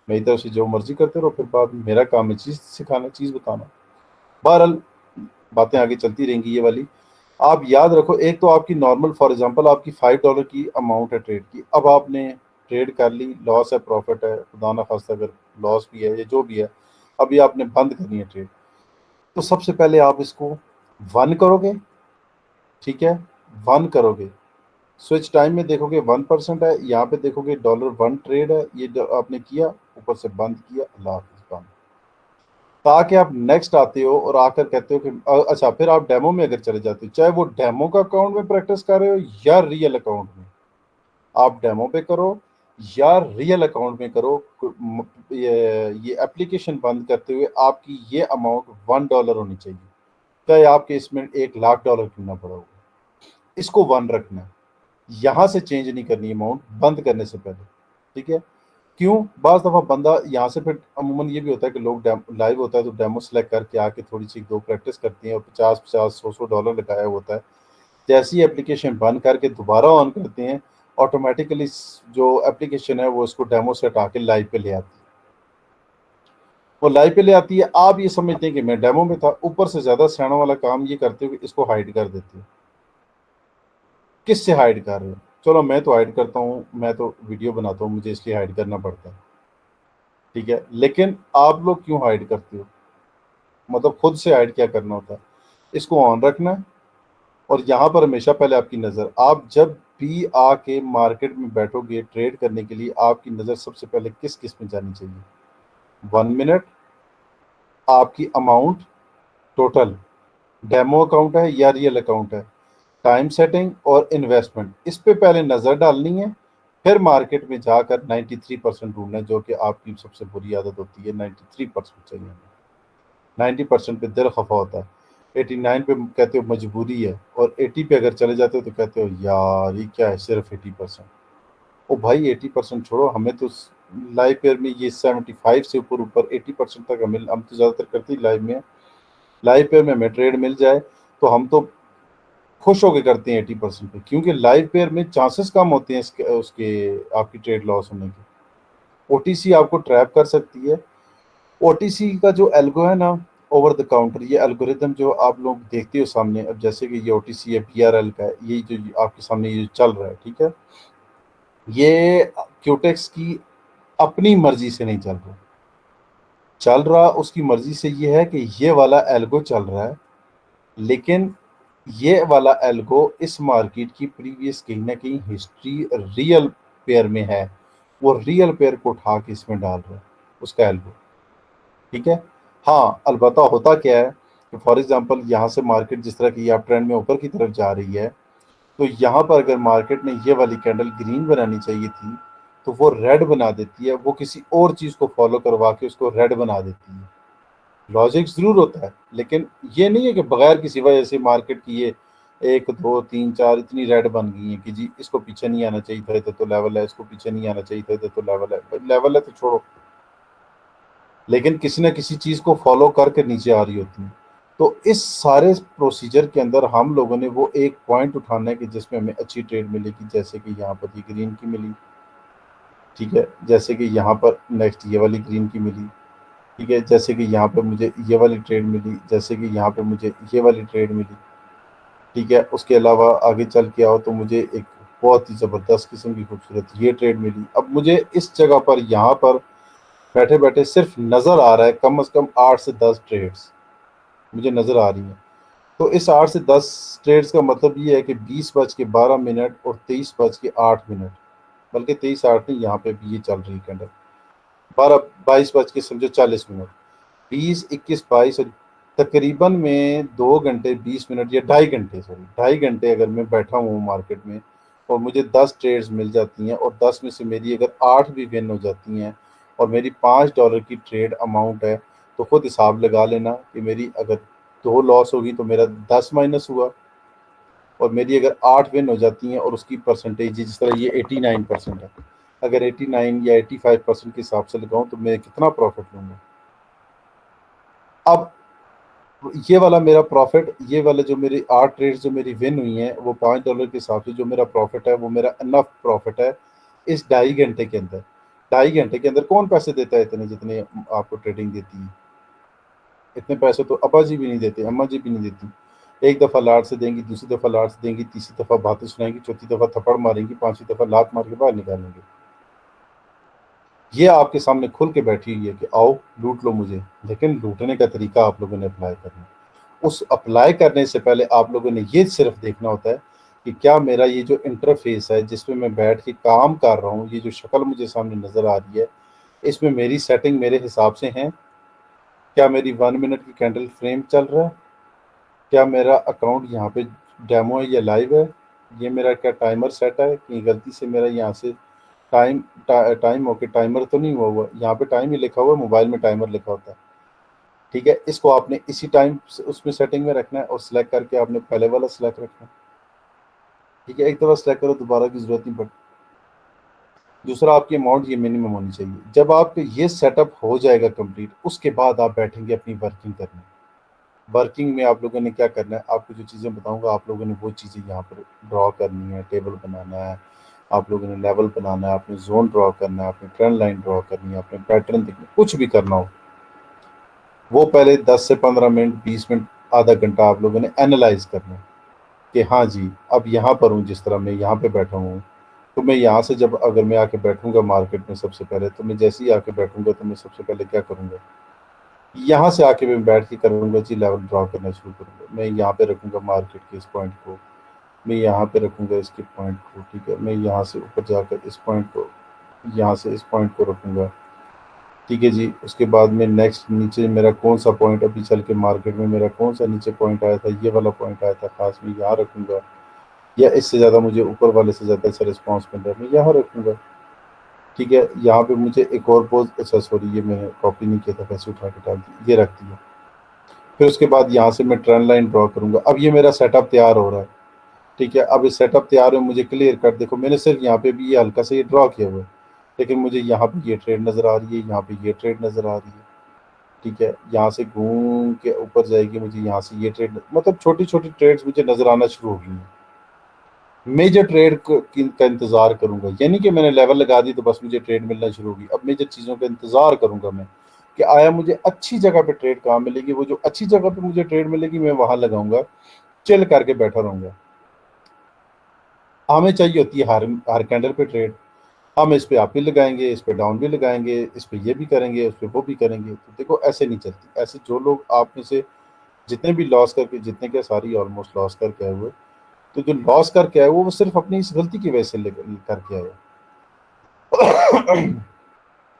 मेरी तरफ से जो मर्जी करते रहो, फिर बाद में मेरा काम है चीज़ सिखाना, चीज़ बताना। बहरहाल बातें आगे चलती रहेंगी ये वाली। आप याद रखो, एक तो आपकी नॉर्मल, फॉर एग्जांपल आपकी $5 की अमाउंट है ट्रेड की, अब आपने ट्रेड कर ली, लॉस है प्रॉफिट है, खुदा ना खास्ता अगर लॉस भी है या जो भी है, अभी आपने बंद करनी है ट्रेड। तो सबसे पहले आप इसको वन करोगे, ठीक है, वन करोगे, स्विच टाइम में देखोगे 1% है, यहाँ पे देखोगे $1 ट्रेड है, ये जो आपने किया ऊपर से बंद किया, अल्लाह हाफिज़, बंद। ताकि आप नेक्स्ट आते हो और आकर कहते हो कि अच्छा, फिर आप डेमो में अगर चले जाते हो, चाहे वो डेमो का अकाउंट में प्रैक्टिस कर रहे हो या रियल अकाउंट में, आप डेमो पे करो या रियल अकाउंट में करो, ये एप्लीकेशन बंद करते हुए आपकी ये अमाउंट $1 होनी चाहिए, चाहे आपके इसमें $1,00,000 क्यों ना पड़ा हो। इसको वन रखना है, यहाँ से चेंज नहीं करनी अमाउंट बंद करने से पहले। ठीक है। क्यों? बाज़ दफ़ा बंदा यहाँ से फिर अमूमन ये भी होता है कि लोग लाइव होता है तो डेमो सेलेक्ट करके आके थोड़ी सी दो प्रैक्टिस करती हैं और 50-50, $100-100 लगाया होता है। जैसी एप्लीकेशन बंद करके दोबारा ऑन करते हैं, ऑटोमेटिकली जो एप्लीकेशन है वो इसको डेमो से हटा के लाइव पे ले आती है। वो लाइव पे ले आती है, आप ये समझते हैं कि मैं डेमो में था, ऊपर से ज़्यादा सियाना वाला काम ये करते हुए इसको हाइड कर देते हैं। किससे हाइड कर रहे हो? चलो मैं तो हाइड करता हूँ, मैं तो वीडियो बनाता हूँ, मुझे इसलिए हाइड करना पड़ता है। ठीक है, लेकिन आप लोग क्यों हाइड करते हो? मतलब खुद से हाइड क्या करना होता है? इसको ऑन रखना है और यहाँ पर हमेशा पहले आपकी नज़र, आप जब भी आके मार्केट में बैठोगे ट्रेड करने के लिए, आपकी नज़र सबसे पहले किस किस में जानी चाहिए? 1 मिनट, आपकी अमाउंट टोटल, डेमो अकाउंट है या रियल अकाउंट है, टाइम सेटिंग और इन्वेस्टमेंट, इस पे पहले नज़र डालनी है। फिर मार्केट में जाकर 93% ढूंढना है, जो कि आपकी सबसे बुरी आदत होती है। 93% चाहिए, 90% पे दिल खफा होता है, 89 पे कहते हो मजबूरी है, और 80 पे अगर चले जाते हो तो कहते हो यार ये क्या है, सिर्फ 80%। ओ भाई 80% छोड़ो, हमें तो लाइव पेयर में ये 75 से ऊपर ऊपर 80% तक हमें, हम तो ज़्यादातर करते ही लाइव में, लाइव पेयर में हमें ट्रेड मिल जाए तो हम तो खुश होकर करते हैं 80% पे, क्योंकि लाइव पेयर में चांसेस कम होते हैं इसके उसके आपकी ट्रेड लॉस होने के। ओटीसी आपको ट्रैप कर सकती है। ओटीसी का जो एल्गो है ना, ओवर द काउंटर, ये एल्गोरिदम जो आप लोग देखते हो सामने, अब जैसे कि ये ओटीसी है, पीआरएल का है, ये जो आपके सामने ये चल रहा है, ठीक है, ये क्यूटेक्स की अपनी मर्जी से नहीं चल रहा, चल रहा उसकी मर्जी से ये है कि ये वाला एल्गो चल रहा है, लेकिन ये वाला एल्गो इस मार्केट की प्रीवियस कहीं ना कहीं हिस्ट्री रियल पेयर में है, वो रियल पेयर को उठा के इसमें डाल रहा है उसका एल्गो। ठीक है। हाँ, अलबत्ता होता क्या है कि फॉर एग्जांपल यहाँ से मार्केट जिस तरह की आप ट्रेंड में ऊपर की तरफ जा रही है, तो यहाँ पर अगर मार्केट ने ये वाली कैंडल ग्रीन बनानी चाहिए थी, तो वो रेड बना देती है, वो किसी और चीज़ को फॉलो करवा के उसको रेड बना देती है। लॉजिक ज़रूर होता है, लेकिन ये नहीं है कि बगैर किसी वजह से मार्केट की ये 1, 2, 3, 4 इतनी रेड बन गई है कि जी इसको पीछे नहीं आना चाहिए था, तो लेवल है, इसको पीछे नहीं आना चाहिए था, तो लेवल है। लेवल है तो छोड़ो, लेकिन किसी ना किसी चीज़ को फॉलो करके नीचे आ रही होती है। तो इस सारे प्रोसीजर के अंदर हम लोगों ने वो एक पॉइंट उठाना है कि जिसमें हमें अच्छी ट्रेड मिलेगी, जैसे कि यहाँ पर ये ग्रीन की मिली, ठीक है, जैसे कि यहाँ पर नेक्स्ट ये वाली ग्रीन की मिली, ठीक है, जैसे कि यहाँ पे मुझे ये वाली ट्रेड मिली, जैसे कि यहाँ पे मुझे ये वाली ट्रेड मिली, ठीक है। उसके अलावा आगे चल के आओ तो मुझे एक बहुत ही ज़बरदस्त किस्म की खूबसूरत ये ट्रेड मिली। अब मुझे इस जगह पर यहाँ पर बैठे बैठे सिर्फ नज़र आ रहा है कम से कम 8 से 10 ट्रेड्स मुझे नज़र आ रही हैं। तो इस 8 से 10 ट्रेड्स का मतलब ये है कि 20:12 और 23:08, बल्कि 23:08 नहीं, यहाँ पे भी ये चल रही है कैंडल, 22 बज के समझो 40 मिनट, 20, 21, 22 और तकरीबन मैं 2 घंटे 20 मिनट या ढाई घंटे, सॉरी ढाई घंटे अगर मैं बैठा हूँ मार्केट में और मुझे 10 ट्रेड्स मिल जाती हैं और 10 में से मेरी अगर 8 भी विन हो जाती हैं और मेरी $5 की ट्रेड अमाउंट है, तो खुद हिसाब लगा लेना कि मेरी अगर 2 लॉस होगी तो मेरा 10 माइनस हुआ, और मेरी अगर 8 विन हो जाती हैं और उसकी परसेंटेज जिस तरह ये 89% है, अगर 89 या 85% के हिसाब से लगाऊं तो मैं कितना प्रॉफिट लूंगा। अब ये वाला मेरा प्रॉफिट, ये वाले जो मेरी 8 ट्रेड्स जो मेरी विन हुई हैं वो $5 के हिसाब से जो मेरा प्रॉफिट है वो मेरा इनफ प्रॉफिट है इस ढाई घंटे के अंदर। ढाई घंटे के अंदर कौन पैसे देता है इतने जितने आपको ट्रेडिंग देती है? इतने पैसे तो अब्बा जी भी नहीं देते, अम्मा जी भी नहीं देती। एक दफ़ा लाड से देंगी, दूसरी दफ़ा लाड से देंगी, तीसरी दफ़ा बातें सुनाएंगी, चौथी दफ़ा थप्पड़ मारेंगी, पांचवी दफ़ा लात मार के बाहर निकालेंगे। ये आपके सामने खुल के बैठी हुई है कि आओ लूट लो मुझे, लेकिन लूटने का तरीका आप लोगों ने अप्लाई करना है। उस अप्लाई करने से पहले आप लोगों ने ये सिर्फ देखना होता है कि क्या मेरा ये जो इंटरफेस है जिसमें मैं बैठ के काम कर रहा हूँ, ये जो शक्ल मुझे सामने नज़र आ रही है, इसमें मेरी सेटिंग मेरे हिसाब से है? क्या मेरी 1 मिनट की कैंडल फ्रेम चल रहा है? क्या मेरा अकाउंट यहाँ पे डेमो है या लाइव है? ये मेरा क्या टाइमर सेट है कि गलती से मेरा यहाँ से टाइम ओके टाइमर तो नहीं हुआ यहाँ पे टाइम ही लिखा हुआ है, मोबाइल में टाइमर लिखा होता है। ठीक है, इसको आपने इसी टाइम उसमें सेटिंग में रखना है और सिलेक्ट करके आपने पहले वाला सिलेक्ट रखना है। ठीक है, एक दफ़ा सिलेक्ट करो, दोबारा की जरूरत नहीं पड़ती। दूसरा, आपकी अमाउंट ये मिनिमम होनी चाहिए। जब आपका ये सेटअप हो जाएगा कंप्लीट, उसके बाद आप बैठेंगे अपनी वर्किंग करने। वर्किंग में आप लोगों ने क्या करना है, आपको जो चीज़ें बताऊंगा आप लोगों ने वो चीज़ें यहाँ पर ड्रॉ करनी है, टेबल बनाना है, आप लोगों ने लेवल बनाना है, आपने जोन ड्रॉ करना है, आपने ट्रेंड लाइन ड्रॉ करनी है, आपने पैटर्न देखना, कुछ भी करना हो वो पहले 10 से 15 मिनट 20 मिनट आधा घंटा आप लोगों ने एनालाइज करना है कि हाँ जी, अब यहाँ पर हूँ, जिस तरह मैं यहाँ पे बैठा हूँ, तो मैं यहाँ से जब अगर मैं आके बैठूंगा मार्केट में सबसे पहले, तो मैं जैसे ही आके बैठूंगा तो मैं सबसे पहले क्या करूंगा, यहाँ से आके मैं बैठ के करूंगा जी, लेवल ड्रॉ करना शुरू करूंगा। मैं यहाँ पे रखूंगा मार्केट के इस पॉइंट को, मैं यहाँ पे रखूंगा इसके पॉइंट को, ठीक है, मैं यहाँ से ऊपर जाकर इस पॉइंट को, यहाँ से इस पॉइंट को रखूंगा। ठीक है जी, उसके बाद में नेक्स्ट नीचे मेरा कौन सा पॉइंट अभी चल के मार्केट में मेरा कौन सा नीचे पॉइंट आया था, ये वाला पॉइंट आया था खास, में यहाँ रखूंगा, या इससे ज़्यादा मुझे ऊपर वाले से ज़्यादा अच्छा रिस्पॉन्स मिल रहा है, मैं यहाँ रखूंगा। ठीक है, यहाँ पे मुझे एक और पोज, अच्छा सॉरी ये मैंने कॉपी नहीं किया था, पैसे उठा के डाल दी, ये रख दिया। फिर उसके बाद यहाँ से मैं ट्रेंड लाइन ड्रॉ करूंगा। अब ये मेरा सेटअप तैयार हो रहा है। ठीक है, अब इस सेटअप तैयार है, मुझे क्लियर कर देखो, मैंने सिर्फ यहाँ पे भी ये हल्का से ये ड्रॉ किया हुआ है, लेकिन मुझे यहाँ पे ये ट्रेड नज़र आ रही है, यहाँ पे ये ट्रेड नज़र आ रही है। ठीक है, यहाँ से घूम के ऊपर जाएगी, मुझे यहाँ से ये ट्रेड, मतलब छोटी छोटी ट्रेड्स मुझे नज़र आना शुरू हो गई हैं। मेजर ट्रेड का इंतज़ार करूंगा, यानी कि मैंने लेवल लगा दी तो बस मुझे ट्रेड मिलना शुरू होगी। अब मेजर चीज़ों का इंतज़ार करूंगा मैं कि आया मुझे अच्छी जगह पे ट्रेड कहाँ मिलेगी, वो जो अच्छी जगह पे मुझे ट्रेड मिलेगी मैं वहां लगाऊंगा, चिल करके बैठा रहूंगा। हमें चाहिए होती है हर हर कैंडल पे ट्रेड, हम इस पे अप भी लगाएंगे, इस पे डाउन भी लगाएंगे, इस पे ये भी करेंगे, उस पे वो भी करेंगे। तो देखो ऐसे नहीं चलती। ऐसे जो लोग आप में से जितने भी लॉस करके, जितने क्या सारी ऑलमोस्ट लॉस करके आए हुए, तो जो लॉस करके आए वो सिर्फ अपनी इस गलती की वजह से करके आए।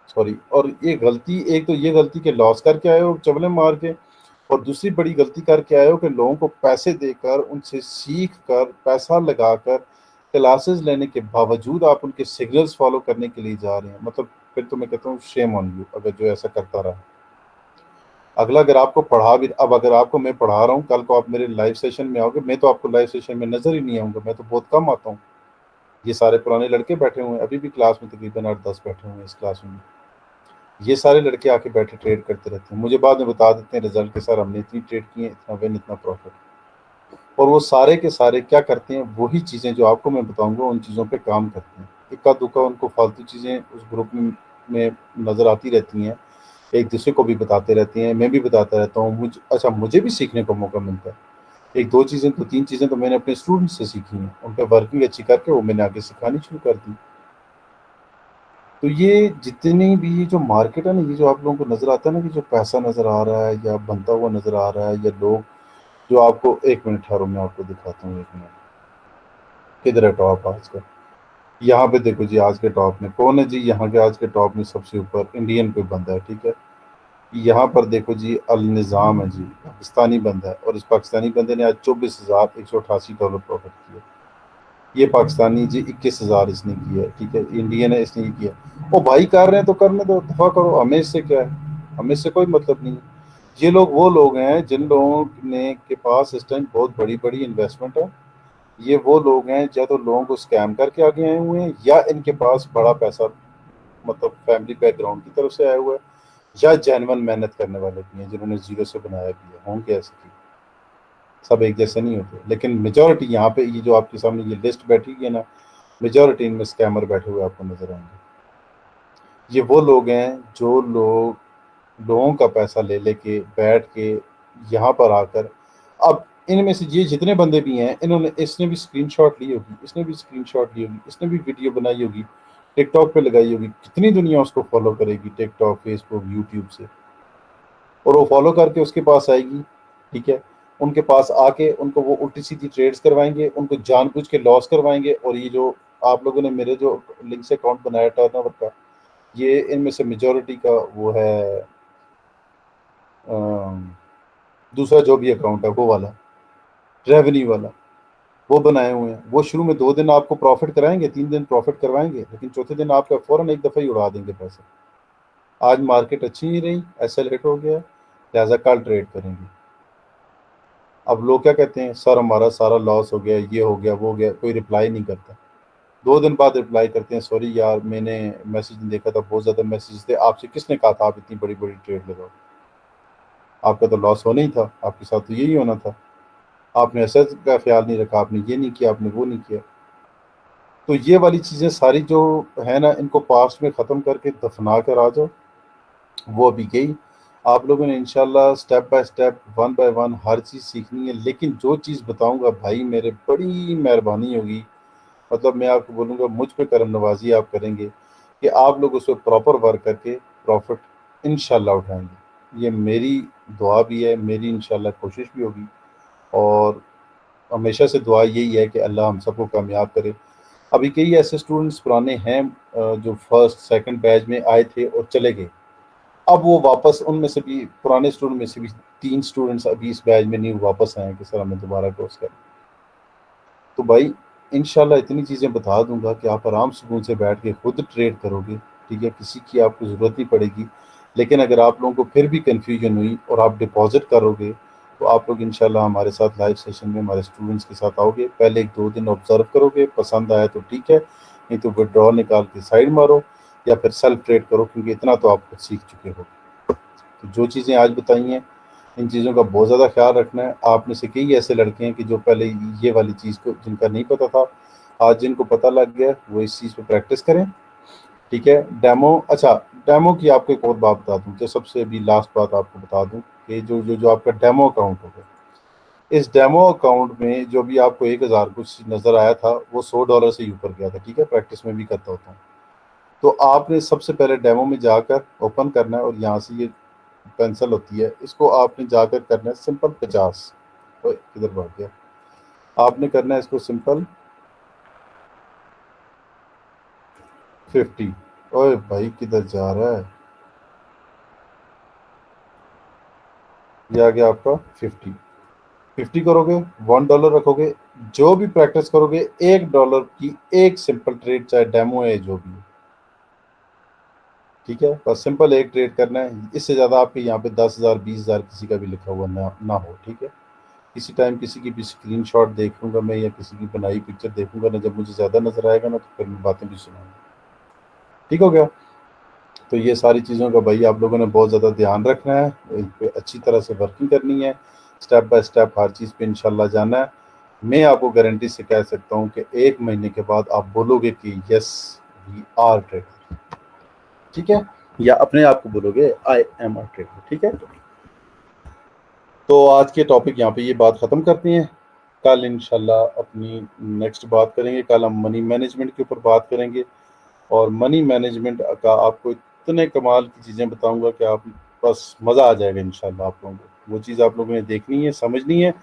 सॉरी, और ये गलती, एक तो ये गलती के लॉस करके आए हो चवले मार के, और दूसरी बड़ी गलती करके आए हो कि लोगों को पैसे देकर, उनसे सीख कर, पैसा लगाकर क्लासेस लेने के बावजूद आप उनके सिग्नल्स फॉलो करने के लिए जा रहे हैं। मतलब फिर तो मैं कहता हूँ शेम ऑन यू, अगर जो ऐसा करता रहा। अगला अगर आपको पढ़ा भी, अब अगर आपको मैं पढ़ा रहा हूँ, कल को आप मेरे लाइव सेशन में आओगे, मैं तो आपको लाइव सेशन में नजर ही नहीं आऊंगा, मैं तो बहुत कम आता हूँ। ये सारे पुराने लड़के बैठे हुए हैं, अभी भी क्लास में तकरीबन 8-10 बैठे हुए हैं इस क्लास में। ये सारे लड़के आके बैठे ट्रेड करते रहते हैं, मुझे बाद में बता देते हैं रिजल्ट के, सर हमने इतनी ट्रेड की है, इतना विन, इतना प्रॉफिट। और वो सारे के सारे क्या करते हैं, वही चीज़ें जो आपको मैं बताऊंगा उन चीज़ों पे काम करते हैं। इक्का दुक्का उनको फालतू चीज़ें उस ग्रुप में नज़र आती रहती हैं, एक दूसरे को भी बताते रहते हैं, मैं भी बताता रहता हूँ। मुझे भी सीखने का मौका मिलता है। एक दो चीज़ें तो तीन चीज़ें तो मैंने अपने स्टूडेंट्स से सीखी हैं, उन पर वर्किंग अच्छी करके वो मैंने आगे सिखानी शुरू कर दी। तो ये जितनी भी जो मार्केट है ना, ये जो आप लोगों को नज़र आता है ना कि जो पैसा नज़र आ रहा है या बनता हुआ नज़र आ रहा है, या लोग जो आपको, एक मिनट ठहरो मैं आपको दिखाता हूँ, एक मिनट, किधर है टॉप आज का? यहाँ पे देखो जी, आज के टॉप में कौन है जी, यहाँ के आज के टॉप में सबसे ऊपर इंडियन कोई बंदा है, ठीक है। यहाँ पर देखो जी, अल निज़ाम है जी, पाकिस्तानी बंदा है, और इस पाकिस्तानी बंदे ने आज $24,188 प्रॉफिट किया। ये पाकिस्तानी जी 21,000 इसने किया है, ठीक है, इंडियन है, इसने ये किया। वो भाई कर रहे हैं तो करने दो, दफा करो, हमें इससे क्या है, हमें इससे कोई मतलब नहीं है। ये लोग वो लोग हैं जिन लोगों ने के पास इस टाइम बहुत बड़ी बड़ी इन्वेस्टमेंट है। ये वो लोग हैं या तो लोगों को स्कैम करके आगे आए हुए हैं, या इनके पास बड़ा पैसा, मतलब फैमिली बैकग्राउंड की तरफ से आया हुआ है, या जेन्युइन मेहनत करने वाले भी हैं जिन्होंने जीरो से बनाया भी है, होंगे ऐसे की। सब एक जैसे नहीं होते, लेकिन मेजोरिटी यहाँ पे ये जो आपके सामने ये लिस्ट बैठी हुई है ना, मेजोरिटी इनमें स्कैमर बैठे हुए आपको नजर आएंगे। ये वो लोग हैं जो लोग लोगों का पैसा ले लेके बैठ के यहाँ पर आकर, अब इनमें से ये जितने बंदे भी हैं, इन्होंने इसने भी स्क्रीनशॉट ली होगी, इसने भी स्क्रीनशॉट ली होगी, इसने भी वीडियो बनाई होगी, टिकटॉक पे लगाई होगी, कितनी दुनिया उसको फॉलो करेगी टिकटॉक, फेसबुक, यूट्यूब से, और वो फॉलो करके उसके पास आएगी, ठीक है। उनके पास आके उनको वो उल्टी सीधी ट्रेड्स करवाएंगे, उनको जानबूझ के लॉस करवाएंगे। और ये जो आप लोगों ने मेरे जो लिंक से अकाउंट बनाया टर्नओवर का, ये इनमें से मेजोरिटी का वो है, दूसरा जो भी अकाउंट है वो वाला, रेवेन्यू वाला, वो बनाए हुए हैं। वो शुरू में 2 दिन आपको प्रॉफिट कराएंगे, 3 दिन प्रॉफिट करवाएंगे, लेकिन चौथे दिन आपका फौरन एक दफ़ा ही उड़ा देंगे पैसे। आज मार्केट अच्छी नहीं रही, एसएल हिट हो गया, लिहाजा कल ट्रेड करेंगे। अब लोग क्या कहते हैं, सर हमारा सारा लॉस हो गया, ये हो गया, वो हो गया, कोई रिप्लाई नहीं करता। 2 दिन बाद रिप्लाई करते हैं, सॉरी यार मैंने मैसेज नहीं देखा था, बहुत ज़्यादा मैसेज थे, आपसे किसने कहा था आप इतनी बड़ी बड़ी ट्रेड लगाओ, आपका तो लॉस होना ही था, आपके साथ तो यही होना था, आपने एसेट का ख्याल नहीं रखा, आपने ये नहीं किया, आपने वो नहीं किया। तो ये वाली चीज़ें सारी जो है ना, इनको पास्ट में ख़त्म करके दफना कर आ जाओ, वो अभी गई। आप लोगों ने इंशाल्लाह step by step, one by one हर चीज़ सीखनी है, लेकिन जो चीज़ बताऊंगा भाई मेरे, बड़ी मेहरबानी होगी, मतलब मैं आपको बोलूँगा मुझ पे करम नवाजी आप करेंगे कि आप लोग उस पर प्रॉपर वर्क करके प्रॉफिट इंशाल्लाह उठाएंगे। ये मेरी दुआ भी है, मेरी इंशाल्लाह कोशिश भी होगी, और हमेशा से दुआ यही है कि अल्लाह हम सबको कामयाब करे। अभी कई ऐसे स्टूडेंट्स पुराने हैं जो फर्स्ट सेकंड बैच में आए थे और चले गए, अब वो वापस, उनमें से भी पुराने स्टूडेंट में से भी 3 स्टूडेंट्स अभी इस बैच में नहीं वापस आए कि सर हमें दोबारा कोर्स करें। तो भाई इंशाल्लाह इतनी चीज़ें बता दूंगा कि आप आराम सुकून से बैठ के खुद ट्रेड करोगे, ठीक है, किसी की आपको ज़रूरत नहीं पड़ेगी। लेकिन अगर आप लोगों को फिर भी कन्फ्यूजन हुई और आप डिपॉजिट करोगे, तो आप लोग इंशाल्लाह हमारे साथ लाइव सेशन में हमारे स्टूडेंट्स के साथ आओगे, पहले 1-2 दिन ऑब्जर्व करोगे, पसंद आया तो ठीक है, नहीं तो विड्रॉ निकाल के साइड मारो, या फिर सेल्फ ट्रेड करो, क्योंकि इतना तो आप खुद सीख चुके हो। तो जो चीज़ें आज बताई हैं, इन चीज़ों का बहुत ज़्यादा ख्याल रखना है। आप में से कई ऐसे लड़के हैं कि जो पहले ये वाली चीज़ को जिनका नहीं पता था, आज जिनको पता लग गया, वो इस चीज़ पे प्रैक्टिस करें, ठीक है। डेमो, अच्छा, डेमो की आपको एक और बात बता दूं, जो सबसे अभी लास्ट बात आपको बता दूं, कि जो जो जो आपका डेमो अकाउंट होगा, इस डेमो अकाउंट में जो भी आपको 1,000 कुछ नज़र आया था, वो $100 से ही ऊपर गया था, ठीक है, प्रैक्टिस में भी करता होता हूँ। तो आपने सबसे पहले डेमो में जाकर ओपन करना है, और यहाँ से ये पेंसिल होती है, इसको आपने जाकर करना है सिंपल 50, ओए किधर भाग गया, आपने करना है इसको सिंपल 50। ओए भाई किधर जा रहा है, ये आ गया आपका 50। 50 करोगे, $1 रखोगे, जो भी प्रैक्टिस करोगे, $1 की एक सिंपल ट्रेड, चाहे डेमो है जो भी है, ठीक है, बस सिंपल एक ट्रेड करना है। इससे ज़्यादा आपके यहाँ पे 10,000 20,000 किसी का भी लिखा हुआ ना हो, ठीक है। किसी टाइम किसी की भी स्क्रीनशॉट देखूंगा मैं, या किसी की बनाई पिक्चर देखूंगा ना, जब मुझे ज़्यादा नजर आएगा ना, तो फिर मैं बातें भी सुनाऊंगा, ठीक हो गया। तो ये सारी चीज़ों का भाई आप लोगों ने बहुत ज़्यादा ध्यान रखना है, इन पे अच्छी तरह से वर्किंग करनी है, स्टेप बाय स्टेप हर चीज़ पे इंशाल्लाह जाना है। मैं आपको गारंटी से कह सकता हूँ कि 1 महीने के बाद आप बोलोगे कि यस वी आर ट्रेडर, ठीक है, या अपने आप को बोलोगे आई एम अ ट्रेडर, ठीक है। तो आज के टॉपिक यहाँ पे ये बात ख़त्म करते हैं, कल इंशाल्लाह अपनी नेक्स्ट बात करेंगे, कल हम मनी मैनेजमेंट के ऊपर बात करेंगे, और मनी मैनेजमेंट का आपको इतने कमाल की चीज़ें बताऊंगा कि आप, बस मज़ा आ जाएगा इंशाल्लाह आप लोगों को। वो चीज़ आप लोगों ने देखनी है, समझनी है,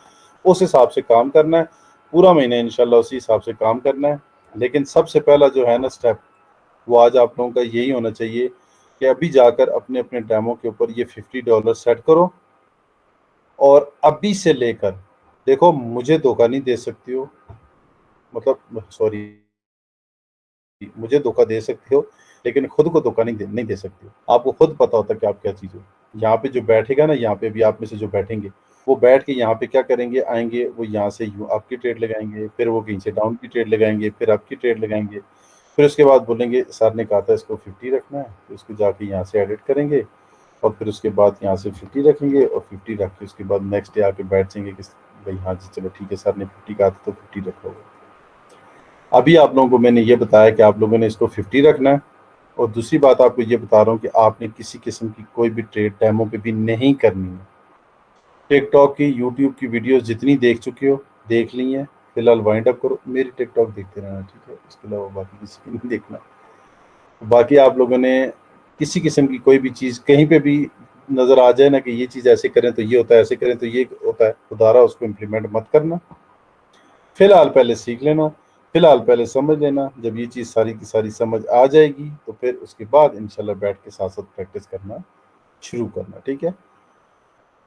उस हिसाब से काम करना है, पूरा महीना इंशाल्लाह उसी हिसाब से काम करना है। लेकिन सबसे पहला जो है ना स्टेप, वो आज आप लोगों का यही होना चाहिए कि अभी जाकर अपने अपने डेमो के ऊपर ये $50 सेट करो और अभी से लेकर, देखो मुझे धोखा नहीं दे सकती हो, मतलब सॉरी, मुझे धोखा दे सकते हो लेकिन खुद को धोखा नहीं दे सकते हो। आपको खुद पता होता है कि आप क्या चीज़ हो। यहाँ पे जो बैठेगा ना, यहाँ पे भी आप में से जो बैठेंगे, वो बैठ के यहाँ पे क्या करेंगे, आएंगे वो यहाँ से यूँ आपकी ट्रेड लगाएंगे, फिर वो कहीं से डाउन की ट्रेड लगाएंगे, फिर आपकी ट्रेड लगाएंगे, फिर उसके बाद बोलेंगे सर ने कहा था इसको 50 रखना है, फिर उसको जाके यहाँ से एडिट करेंगे और फिर उसके बाद यहाँ से 50 रखेंगे और 50 रख के उसके बाद नेक्स्ट डे आके बैठ जाएंगे कि भाई हाँ जी चलो ठीक है, सर ने 50 कहा था तो 50 रख लो। अभी आप लोगों को मैंने ये बताया कि आप लोगों ने इसको 50 रखना है, और दूसरी बात आपको ये बता रहा हूँ कि आपने किसी किस्म की कोई भी ट्रेड डेमो पे भी नहीं करनी है। टिकटॉक की, यूट्यूब की वीडियोस जितनी देख चुके हो देख ली हैं, फिलहाल वाइंड अप करो, मेरी टिकटॉक देखते रहना, ठीक है, इसके अलावा बाकी किसी की नहीं देखना। बाकी आप लोगों ने किसी किस्म की कोई भी चीज़ कहीं पे भी नज़र आ जाए ना कि ये चीज़ ऐसे करें तो ये होता है, ऐसे करें तो ये होता है, खुदारा उसको इम्प्लीमेंट मत करना। फिलहाल पहले सीख लेना, फिलहाल पहले समझ लेना, जब ये चीज़ सारी की सारी समझ आ जाएगी तो फिर उसके बाद इंशाल्लाह बैठ के साथ साथ प्रैक्टिस करना शुरू करना, ठीक है।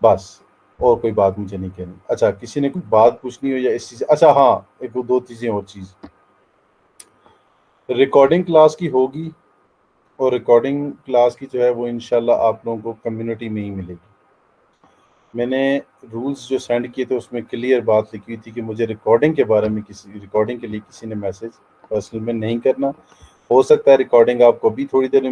बस, और कोई बात मुझे नहीं कहनी। अच्छा, किसी ने कोई बात पूछनी हो या इस चीज़, अच्छा हाँ, एक दो चीज़ें और चीज़, रिकॉर्डिंग क्लास की होगी और रिकॉर्डिंग क्लास की जो है वो इंशाल्लाह आप लोगों को कम्युनिटी में ही मिलेगी। मैंने रूल्स जो सेंड किए थे उसमें क्लियर बात लिखी हुई थी कि मुझे रिकॉर्डिंग के बारे में, किसी रिकॉर्डिंग के लिए किसी ने मैसेज पर्सनल में नहीं करना। हो सकता है रिकॉर्डिंग आपको अभी थोड़ी देर में